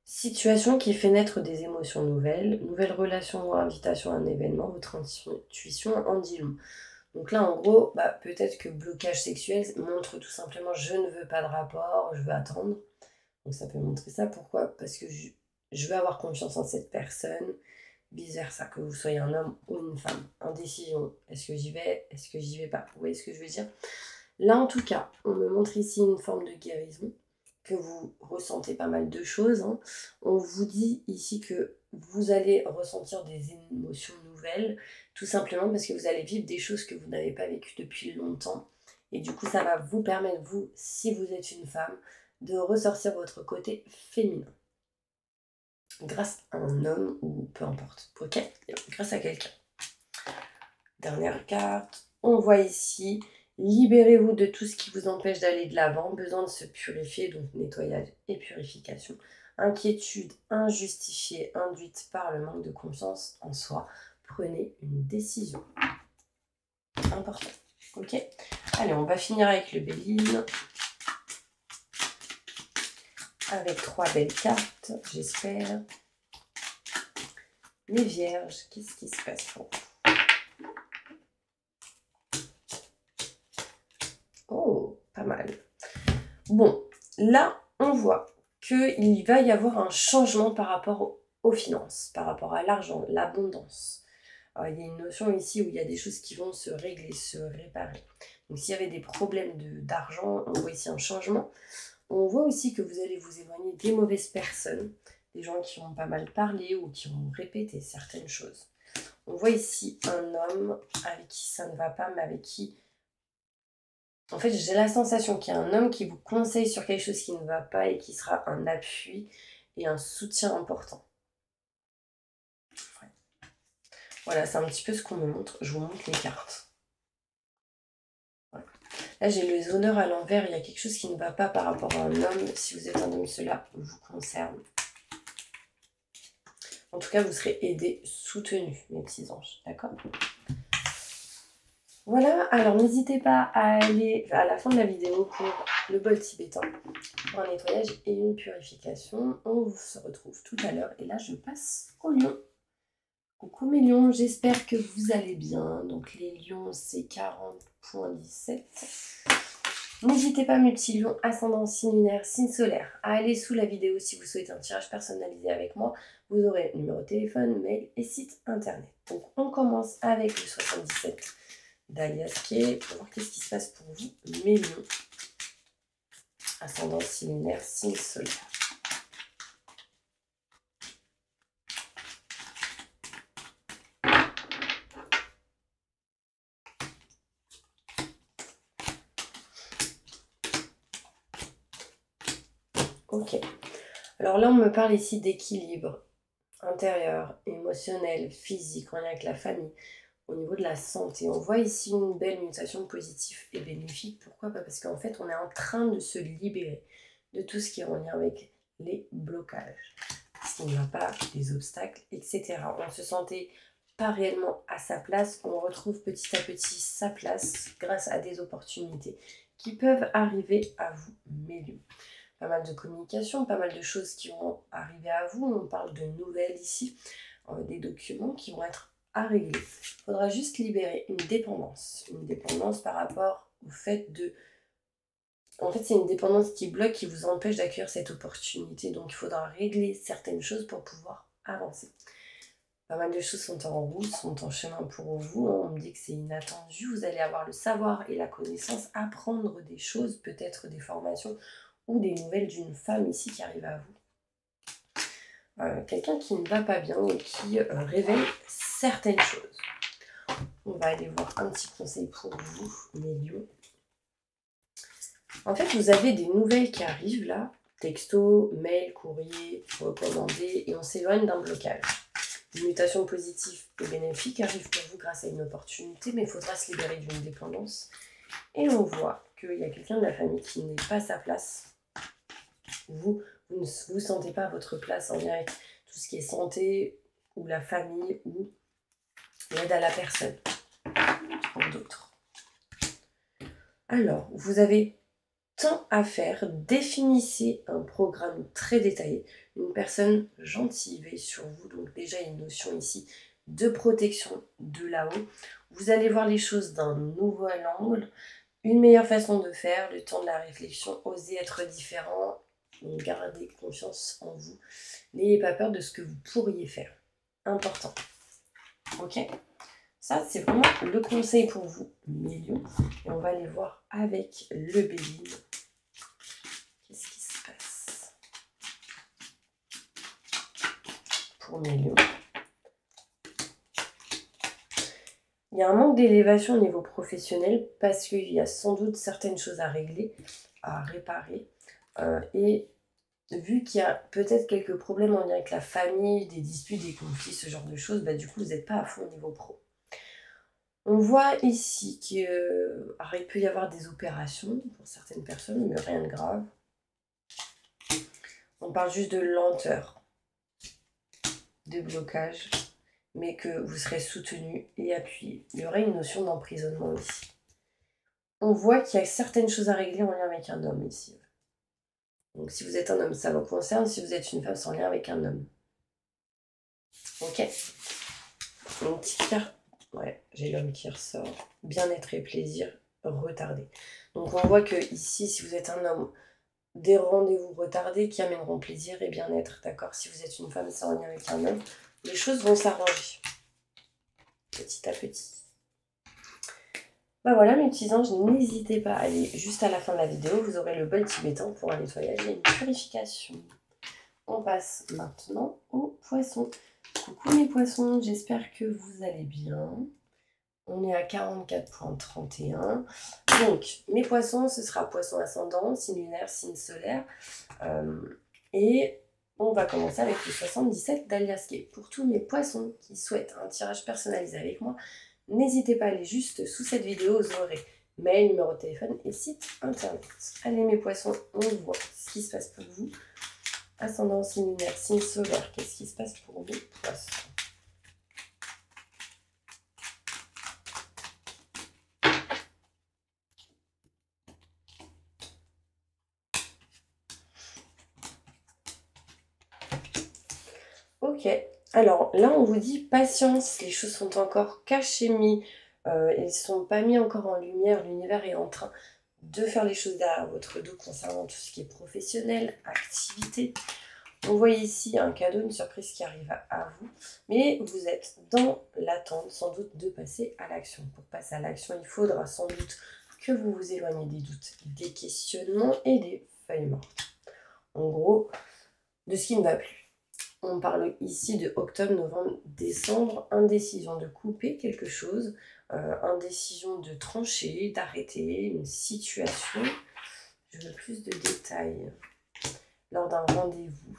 Situation qui fait naître des émotions nouvelles, nouvelle relation ou invitation à un événement, votre intuition en dit long. Donc là, en gros, peut-être que blocage sexuel montre tout simplement je ne veux pas de rapport, je veux attendre. Donc ça peut montrer ça. Pourquoi? Parce que je veux avoir confiance en cette personne, vice versa, que vous soyez un homme ou une femme. Indécision, est-ce que j'y vais? Est-ce que j'y vais pas? Vous voyez ce que je veux dire? Là, en tout cas, on me montre ici une forme de guérison, que vous ressentez pas mal de choses. On vous dit ici que vous allez ressentir des émotions nouvelles, tout simplement parce que vous allez vivre des choses que vous n'avez pas vécues depuis longtemps. Et du coup, ça va vous permettre, vous, si vous êtes une femme, de ressortir votre côté féminin. Grâce à un homme ou peu importe. Ok? Grâce à quelqu'un. Dernière carte. On voit ici, libérez-vous de tout ce qui vous empêche d'aller de l'avant. Besoin de se purifier, donc nettoyage et purification. Inquiétude injustifiée, induite par le manque de confiance en soi. Prenez une décision. Important. Ok? Allez, on va finir avec le Béline. Avec 3 belles cartes, j'espère. Les vierges, qu'est-ce qui se passe pour vous? Oh, pas mal. Bon, là, on voit qu'il va y avoir un changement par rapport aux finances, par rapport à l'argent, l'abondance. Il y a une notion ici où il y a des choses qui vont se régler, se réparer. Donc s'il y avait des problèmes d'argent, on voit ici un changement. On voit aussi que vous allez vous éloigner des mauvaises personnes, des gens qui ont pas mal parlé ou qui ont répété certaines choses. On voit ici un homme avec qui ça ne va pas, mais avec qui... En fait, j'ai la sensation qu'il y a un homme qui vous conseille sur quelque chose qui ne va pas et qui sera un appui et un soutien important. Voilà, c'est un petit peu ce qu'on me montre. Je vous montre les cartes. Voilà. Là, j'ai les honneurs à l'envers. Il y a quelque chose qui ne va pas par rapport à un homme. Si vous êtes un homme, cela vous concerne. En tout cas, vous serez aidé, soutenu, mes petits anges. D'accord? Voilà, alors n'hésitez pas à aller à la fin de la vidéo pour le bol tibétain, pour un nettoyage et une purification. On se retrouve tout à l'heure et là je passe aux lions. Coucou mes lions, j'espère que vous allez bien. Donc les lions c'est 40.17. N'hésitez pas mes petits lions, ascendant, signe lunaire, signe solaire, à aller sous la vidéo si vous souhaitez un tirage personnalisé avec moi. Vous aurez numéro de téléphone, mail et site internet. Donc on commence avec le 77. d'Aliasqué pour voir qu'est-ce qui se passe pour vous, mes lions. Ascendant, signe lunaire, signe solaire. Ok. Alors là, on me parle ici d'équilibre intérieur, émotionnel, physique, en lien avec la famille. Au niveau de la santé, on voit ici une belle mutation positive et bénéfique. Pourquoi? Parce qu'en fait, on est en train de se libérer de tout ce qui est en lien avec les blocages, ce qui ne va pas, les obstacles, etc. On se sentait pas réellement à sa place. On retrouve petit à petit sa place grâce à des opportunités qui peuvent arriver à vous, mes lions. Pas mal de communication, pas mal de choses qui vont arriver à vous. On parle de nouvelles ici, des documents qui vont être à régler. Il faudra juste libérer une dépendance par rapport au fait de... En fait, c'est une dépendance qui bloque, qui vous empêche d'accueillir cette opportunité. Donc, il faudra régler certaines choses pour pouvoir avancer. Pas mal de choses sont en route, sont en chemin pour vous. On me dit que c'est inattendu. Vous allez avoir le savoir et la connaissance, apprendre des choses, peut-être des formations ou des nouvelles d'une femme ici qui arrive à vous. Quelqu'un qui ne va pas bien et qui révèle certaines choses. On va aller voir un petit conseil pour vous, mes lions. En fait, vous avez des nouvelles qui arrivent là, texto, mail, courrier, recommandé, et on s'éloigne d'un blocage. Une mutation positive et bénéfique arrive pour vous grâce à une opportunité, mais il faudra se libérer d'une dépendance. Et on voit qu'il y a quelqu'un de la famille qui n'est pas à sa place. Vous ne vous sentez pas à votre place en lien avec tout ce qui est santé, ou la famille, ou l'aide à la personne, pour d'autres. Alors, vous avez tant à faire, définissez un programme très détaillé. Une personne gentille veille sur vous, donc déjà il y a une notion ici de protection de là-haut. Vous allez voir les choses d'un nouvel angle, une meilleure façon de faire, le temps de la réflexion, oser être différent, donc gardez confiance en vous. N'ayez pas peur de ce que vous pourriez faire. Important. Ok? Ça, c'est vraiment le conseil pour vous, mes lions. Et on va aller voir avec le Béline. Qu'est-ce qui se passe pour mes lions? Il y a un manque d'élévation au niveau professionnel parce qu'il y a sans doute certaines choses à régler, à réparer. Et vu qu'il y a peut-être quelques problèmes en lien avec la famille, des disputes, des conflits, ce genre de choses, bah, du coup, vous n'êtes pas à fond au niveau pro. On voit ici qu'il peut y avoir des opérations pour certaines personnes, mais rien de grave. On parle juste de lenteur, de blocage, mais que vous serez soutenu et appuyé. Il y aurait une notion d'emprisonnement ici. On voit qu'il y a certaines choses à régler en lien avec un homme ici. Donc si vous êtes un homme, ça vous concerne. Si vous êtes une femme, c'est en lien avec un homme. Ok. Une petite carte. Ouais, j'ai l'homme qui ressort. Bien-être et plaisir retardé. Donc on voit que ici, si vous êtes un homme, des rendez-vous retardés qui amèneront plaisir et bien-être. D'accord? Si vous êtes une femme, c'est en lien avec un homme. Les choses vont s'arranger. Petit à petit. Bah voilà mes petits anges, n'hésitez pas à aller juste à la fin de la vidéo. Vous aurez le bol tibétain pour un nettoyage et une purification. On passe maintenant aux poissons. Coucou mes poissons, j'espère que vous allez bien. On est à 44.31. Donc, mes poissons, ce sera poisson ascendant, signe lunaire, signe solaire. Et On va commencer avec le 77 d'Alias Kay. Pour tous mes poissons qui souhaitent un tirage personnalisé avec moi, n'hésitez pas à aller juste sous cette vidéo, vous aurez mail, numéro de téléphone et site internet. Allez mes poissons, on voit ce qui se passe pour vous. Ascendant, signe lunaire, signe solaire, qu'est-ce qui se passe pour vous, poissons? Ok, alors là on vous dit patience, les choses sont encore cachées, elles ne sont pas mis encore en lumière, l'univers est en train de faire les choses derrière votre dos concernant tout ce qui est professionnel, activité. On voit ici un cadeau, une surprise qui arrive à vous, mais vous êtes dans l'attente sans doute de passer à l'action. Pour passer à l'action, il faudra sans doute que vous vous éloignez des doutes, des questionnements et des feuilles mortes. En gros, de ce qui ne va plus. On parle ici de octobre, novembre, décembre, indécision de couper quelque chose, indécision de trancher, d'arrêter une situation. Je veux plus de détails lors d'un rendez-vous.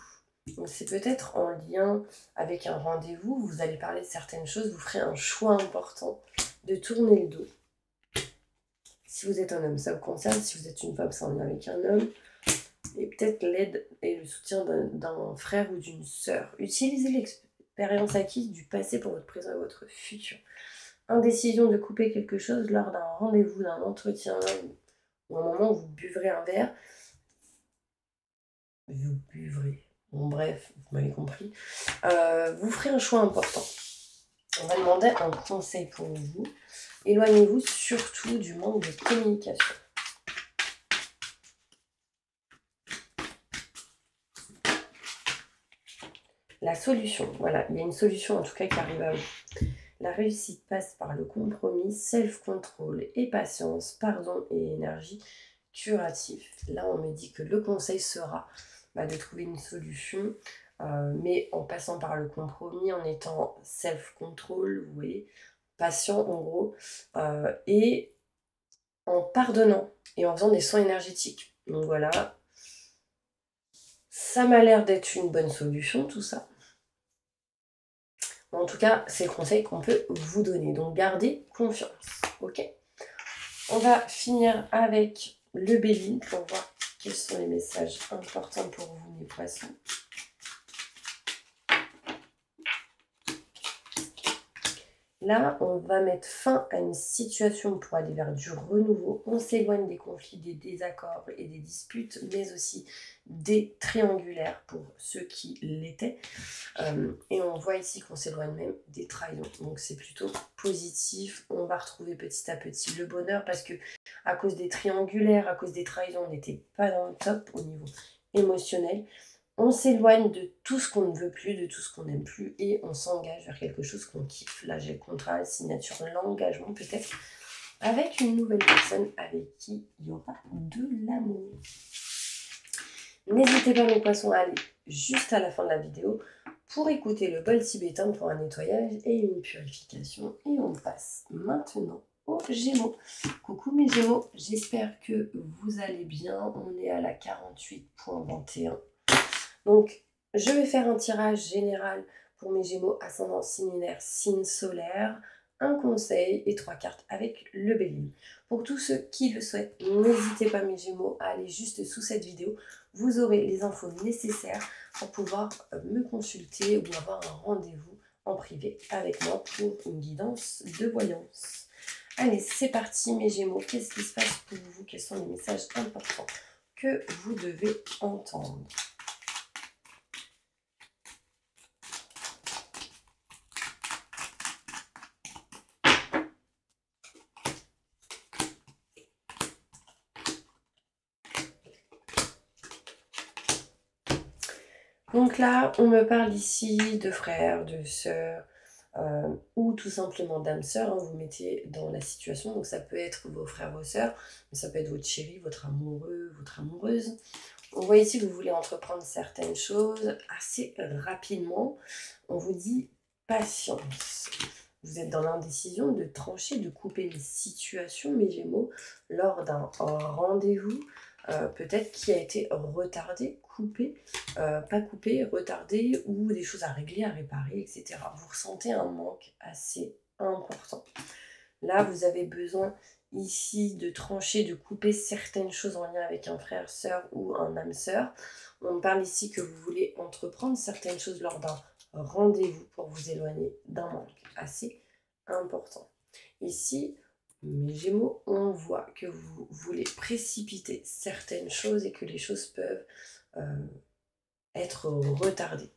C'est peut-être en lien avec un rendez-vous, vous allez parler de certaines choses, vous ferez un choix important de tourner le dos. Si vous êtes un homme, ça vous concerne. Si vous êtes une femme, c'est en lien avec un homme. Et peut-être l'aide et le soutien d'un frère ou d'une sœur. Utilisez l'expérience acquise du passé pour votre présent et votre futur. Indécision de couper quelque chose lors d'un rendez-vous, d'un entretien, ou un moment où vous buvrez un verre. Vous buvrez. Bon, bref, vous m'avez compris. Vous ferez un choix important. On va demander un conseil pour vous. Éloignez-vous surtout du manque de communication. La solution, voilà, il y a une solution en tout cas qui arrive à vous. La réussite passe par le compromis, self-control et patience, pardon et énergie curative. Là, on me dit que le conseil sera de trouver une solution, mais en passant par le compromis, en étant self-control, vous voyez, patient en gros, et en pardonnant et en faisant des soins énergétiques. Donc voilà, ça m'a l'air d'être une bonne solution tout ça. En tout cas, c'est le conseil qu'on peut vous donner. Donc gardez confiance, ok? On va finir avec le Bélier pour voir quels sont les messages importants pour vous, mes poissons. Là, on va mettre fin à une situation pour aller vers du renouveau. On s'éloigne des conflits, des désaccords et des disputes, mais aussi des triangulaires pour ceux qui l'étaient. Et on voit ici qu'on s'éloigne même des trahisons. Donc c'est plutôt positif. On va retrouver petit à petit le bonheur parce que à cause des triangulaires, à cause des trahisons, on n'était pas dans le top au niveau émotionnel. On s'éloigne de tout ce qu'on ne veut plus, de tout ce qu'on n'aime plus et on s'engage vers quelque chose qu'on kiffe. Là, j'ai le contrat, la signature, l'engagement peut-être avec une nouvelle personne avec qui il y aura de l'amour. N'hésitez pas mes poissons à aller juste à la fin de la vidéo pour écouter le bol tibétain pour un nettoyage et une purification. Et on passe maintenant aux Gémeaux. Coucou mes Gémeaux, j'espère que vous allez bien. On est à la 48.21. Donc, je vais faire un tirage général pour mes Gémeaux, ascendant, signe lunaire, signe solaire, un conseil et 3 cartes avec le Bélier. Pour tous ceux qui le souhaitent, n'hésitez pas mes Gémeaux à aller juste sous cette vidéo. Vous aurez les infos nécessaires pour pouvoir me consulter ou avoir un rendez-vous en privé avec moi pour une guidance de voyance. Allez, c'est parti mes Gémeaux. Qu'est-ce qui se passe pour vous? Quels sont les messages importants que vous devez entendre? Donc là, on me parle ici de frères, de sœurs, ou tout simplement d'âme sœur. Hein, vous mettez dans la situation, donc ça peut être vos frères, vos sœurs, mais ça peut être votre chéri, votre amoureux, votre amoureuse. On voit ici que vous voulez entreprendre certaines choses assez rapidement. On vous dit patience. Vous êtes dans l'indécision de trancher, de couper les situations, mes Gémeaux, lors d'un rendez-vous. peut-être qui a été retardé, coupé, pas coupé, retardé, ou des choses à régler, à réparer, etc. Vous ressentez un manque assez important. Là, vous avez besoin ici de trancher, de couper certaines choses en lien avec un frère, sœur ou un âme sœur. On parle ici que vous voulez entreprendre certaines choses lors d'un rendez-vous pour vous éloigner d'un manque assez important. Ici, mes Gémeaux, on voit que vous voulez précipiter certaines choses et que les choses peuvent être retardées.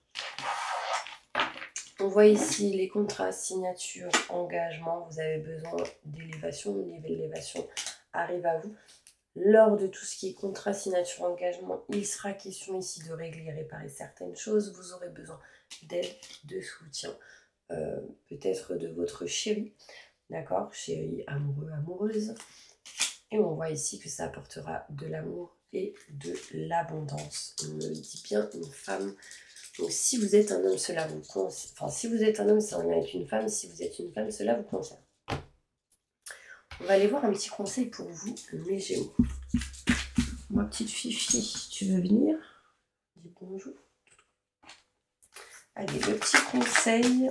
On voit ici les contrats, signatures, engagements. Vous avez besoin d'élévation. L'élévation arrive à vous. Lors de tout ce qui est contrat, signature, engagement, il sera question ici de régler et réparer certaines choses. Vous aurez besoin d'aide, de soutien, peut-être de votre chéri. D'accord, chéri, amoureux, amoureuse. Et on voit ici que ça apportera de l'amour et de l'abondance. On me dit bien une femme. Donc si vous êtes un homme, cela vous concerne. Enfin, si vous êtes un homme, c'est en lien avec une femme. Si vous êtes une femme, cela vous concerne. On va aller voir un petit conseil pour vous, mes Gémeaux. Ma petite Fifi, tu veux venir? Dis bonjour. Allez, le petit conseil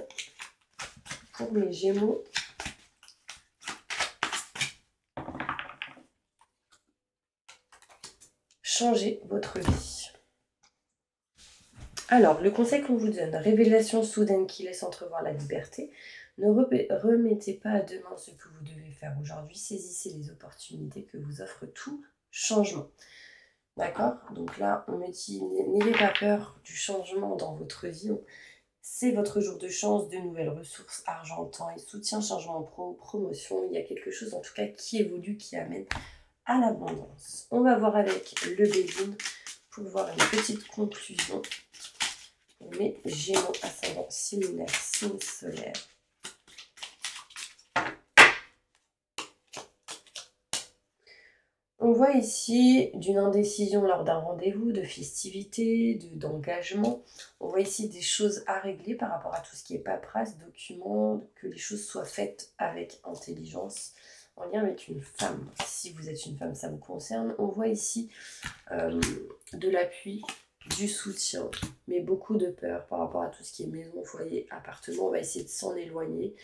pour mes Gémeaux. Changez votre vie. Alors, le conseil qu'on vous donne, révélation soudaine qui laisse entrevoir la liberté. Ne remettez pas à demain ce que vous devez faire aujourd'hui. Saisissez les opportunités que vous offre tout changement. D'accord? Donc là, on me dit, n'ayez pas peur du changement dans votre vie. C'est votre jour de chance, de nouvelles ressources, argent, temps et soutien, changement pro, promotion. Il y a quelque chose en tout cas qui évolue, qui amène à l'abondance. On va voir avec le Béline pour voir une petite conclusion. Mes Gémeaux, ascendant, signe lunaire, signe solaire. On voit ici d'une indécision lors d'un rendez-vous, de festivité, d'engagement. On voit ici des choses à régler par rapport à tout ce qui est paperasse, documents, que les choses soient faites avec intelligence, en lien avec une femme. Si vous êtes une femme, ça vous concerne. On voit ici de l'appui, du soutien, mais beaucoup de peur par rapport à tout ce qui est maison, foyer, appartement. On va essayer de s'en éloigner.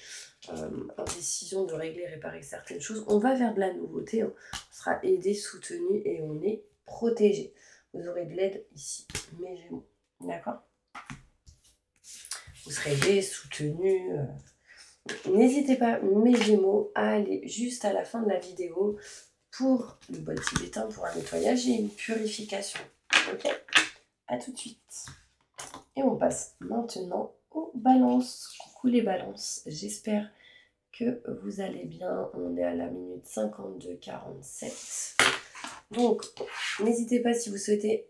Indécision de régler, réparer certaines choses. On va vers de la nouveauté. On sera aidé, soutenu et on est protégé. Vous aurez de l'aide ici, mes Gémeaux. D'accord? Vous serez aidé, soutenu. N'hésitez pas, mes Gémeaux, à aller juste à la fin de la vidéo pour le bol tibétain, pour un nettoyage et une purification. Ok? À tout de suite. Et on passe maintenant aux balances. Coucou les balances, j'espère que vous allez bien. On est à la minute 52-47. Donc, n'hésitez pas si vous souhaitez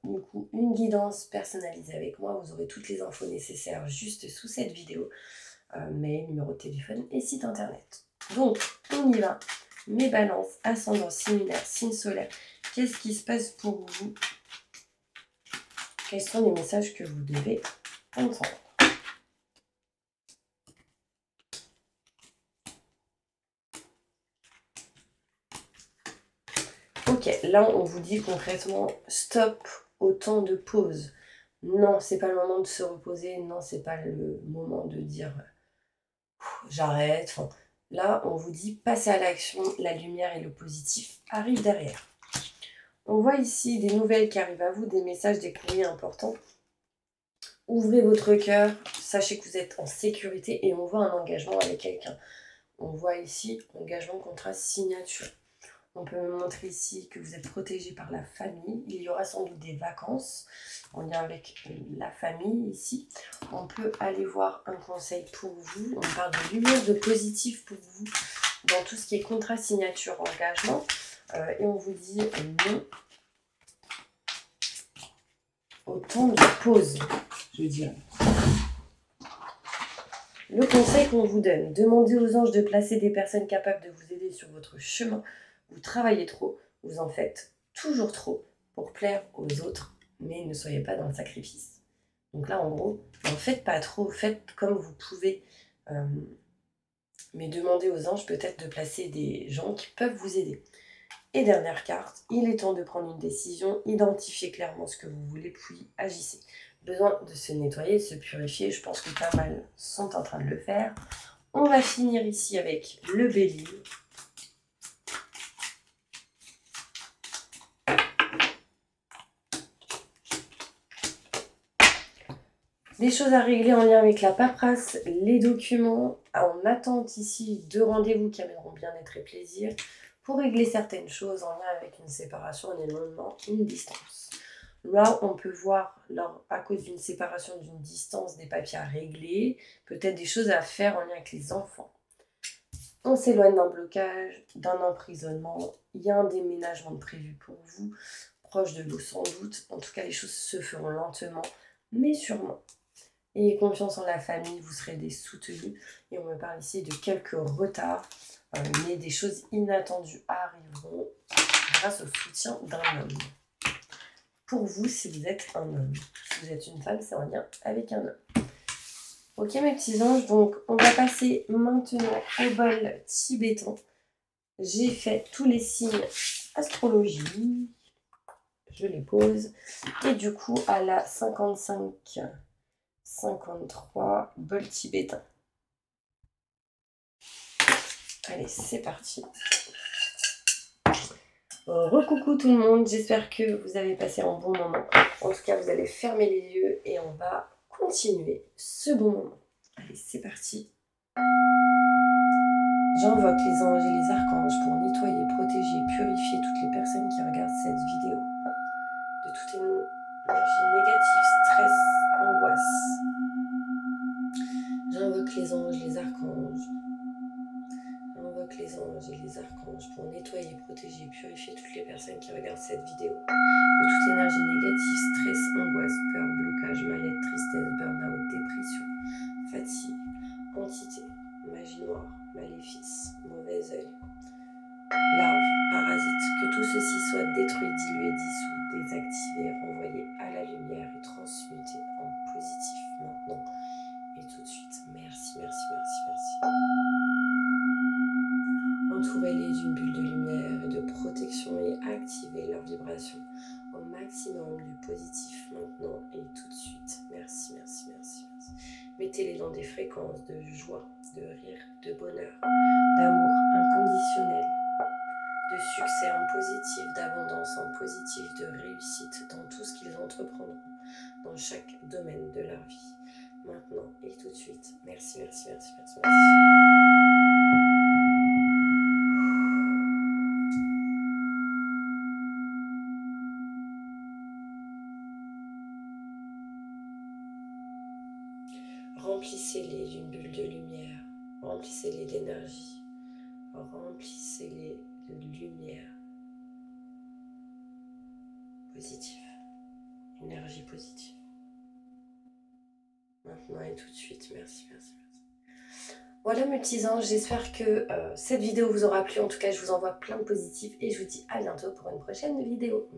du coup, une guidance personnalisée avec moi. Vous aurez toutes les infos nécessaires juste sous cette vidéo. Mail, numéro de téléphone et site internet. Donc, on y va. Mes balances, ascendant, signe lunaire, signe solaire. Qu'est-ce qui se passe pour vous? Quels sont les messages que vous devez entendre? Ok, là on vous dit concrètement stop au temps de pause. Non, c'est pas le moment de se reposer. Non, c'est pas le moment de dire j'arrête. Enfin, là, on vous dit passez à l'action. La lumière et le positif arrivent derrière. On voit ici des nouvelles qui arrivent à vous, des messages, des courriers importants. Ouvrez votre cœur, sachez que vous êtes en sécurité et on voit un engagement avec quelqu'un. On voit ici engagement, contrat, signature. On peut me montrer ici que vous êtes protégé par la famille. Il y aura sans doute des vacances en lien avec la famille ici. On peut aller voir un conseil pour vous. On parle de lumière, de positif pour vous dans tout ce qui est contrat, signature, engagement. Et on vous dit non au temps de pause, je dirais. Le conseil qu'on vous donne, demandez aux anges de placer des personnes capables de vous aider sur votre chemin. Vous travaillez trop, vous en faites toujours trop pour plaire aux autres, mais ne soyez pas dans le sacrifice. Donc là, en gros, n'en faites pas trop, faites comme vous pouvez, mais demandez aux anges peut-être de placer des gens qui peuvent vous aider. Et dernière carte, il est temps de prendre une décision, identifiez clairement ce que vous voulez, puis agissez. Besoin de se nettoyer, de se purifier, je pense que pas mal sont en train de le faire. On va finir ici avec le Bélier. Des choses à régler en lien avec la paperasse, les documents, en attente ici de rendez-vous qui amèneront bien-être et plaisir, pour régler certaines choses en lien avec une séparation, un éloignement, une distance. Là, on peut voir, à cause d'une séparation, d'une distance, des papiers à régler, peut-être des choses à faire en lien avec les enfants. On s'éloigne d'un blocage, d'un emprisonnement, il y a un déménagement prévu pour vous, proche de l'eau sans doute. En tout cas, les choses se feront lentement, mais sûrement. Ayez confiance en la famille, vous serez des soutenus. Et on me parle ici de quelques retards, mais des choses inattendues arriveront grâce au soutien d'un homme. Pour vous, si vous êtes un homme. Si vous êtes une femme, c'est en lien avec un homme. Ok mes petits anges, donc on va passer maintenant au bol tibétain. J'ai fait tous les signes astrologie. Je les pose. Et du coup, à la 55-53, bol tibétain. Allez, c'est parti. Recoucou tout le monde, j'espère que vous avez passé un bon moment. En tout cas, vous allez fermer les yeux et on va continuer ce bon moment. Allez, c'est parti. J'invoque les anges et les archanges pour nettoyer, protéger, purifier toutes les personnes qui regardent cette vidéo de toute énergie négative, stress, angoisse. J'invoque les anges, les archanges. J'invoque les anges et les archanges pour nettoyer, protéger, purifier toutes les personnes qui regardent cette vidéo de toute énergie négative, stress, angoisse, peur, blocage, mal-être, tristesse, burn-out, dépression, fatigue, entité, magie noire, maléfice, mauvais œil, larve, parasite, que tout ceci soit détruit, dilué, dissous, désactivé, renvoyé à la lumière et transmuté en positif maintenant et tout de suite. Merci, merci, merci, merci. Entourez-les d'une bulle de lumière et de protection et activez leur vibration au maximum du positif maintenant et tout de suite. Merci, merci, merci, merci. Mettez-les dans des fréquences de joie, de rire, de bonheur, d'amour inconditionnel, de succès en positif, d'abondance en positif, de réussite dans tout ce qu'ils entreprendront, dans chaque domaine de leur vie. Maintenant et tout de suite. Merci, merci, merci, merci, merci. Remplissez-les d'une bulle de lumière, remplissez-les d'énergie, remplissez-les de lumière positive, énergie positive. Maintenant et tout de suite, merci, merci, merci. Voilà mes petits anges, j'espère que cette vidéo vous aura plu. En tout cas, je vous envoie plein de positifs et je vous dis à bientôt pour une prochaine vidéo.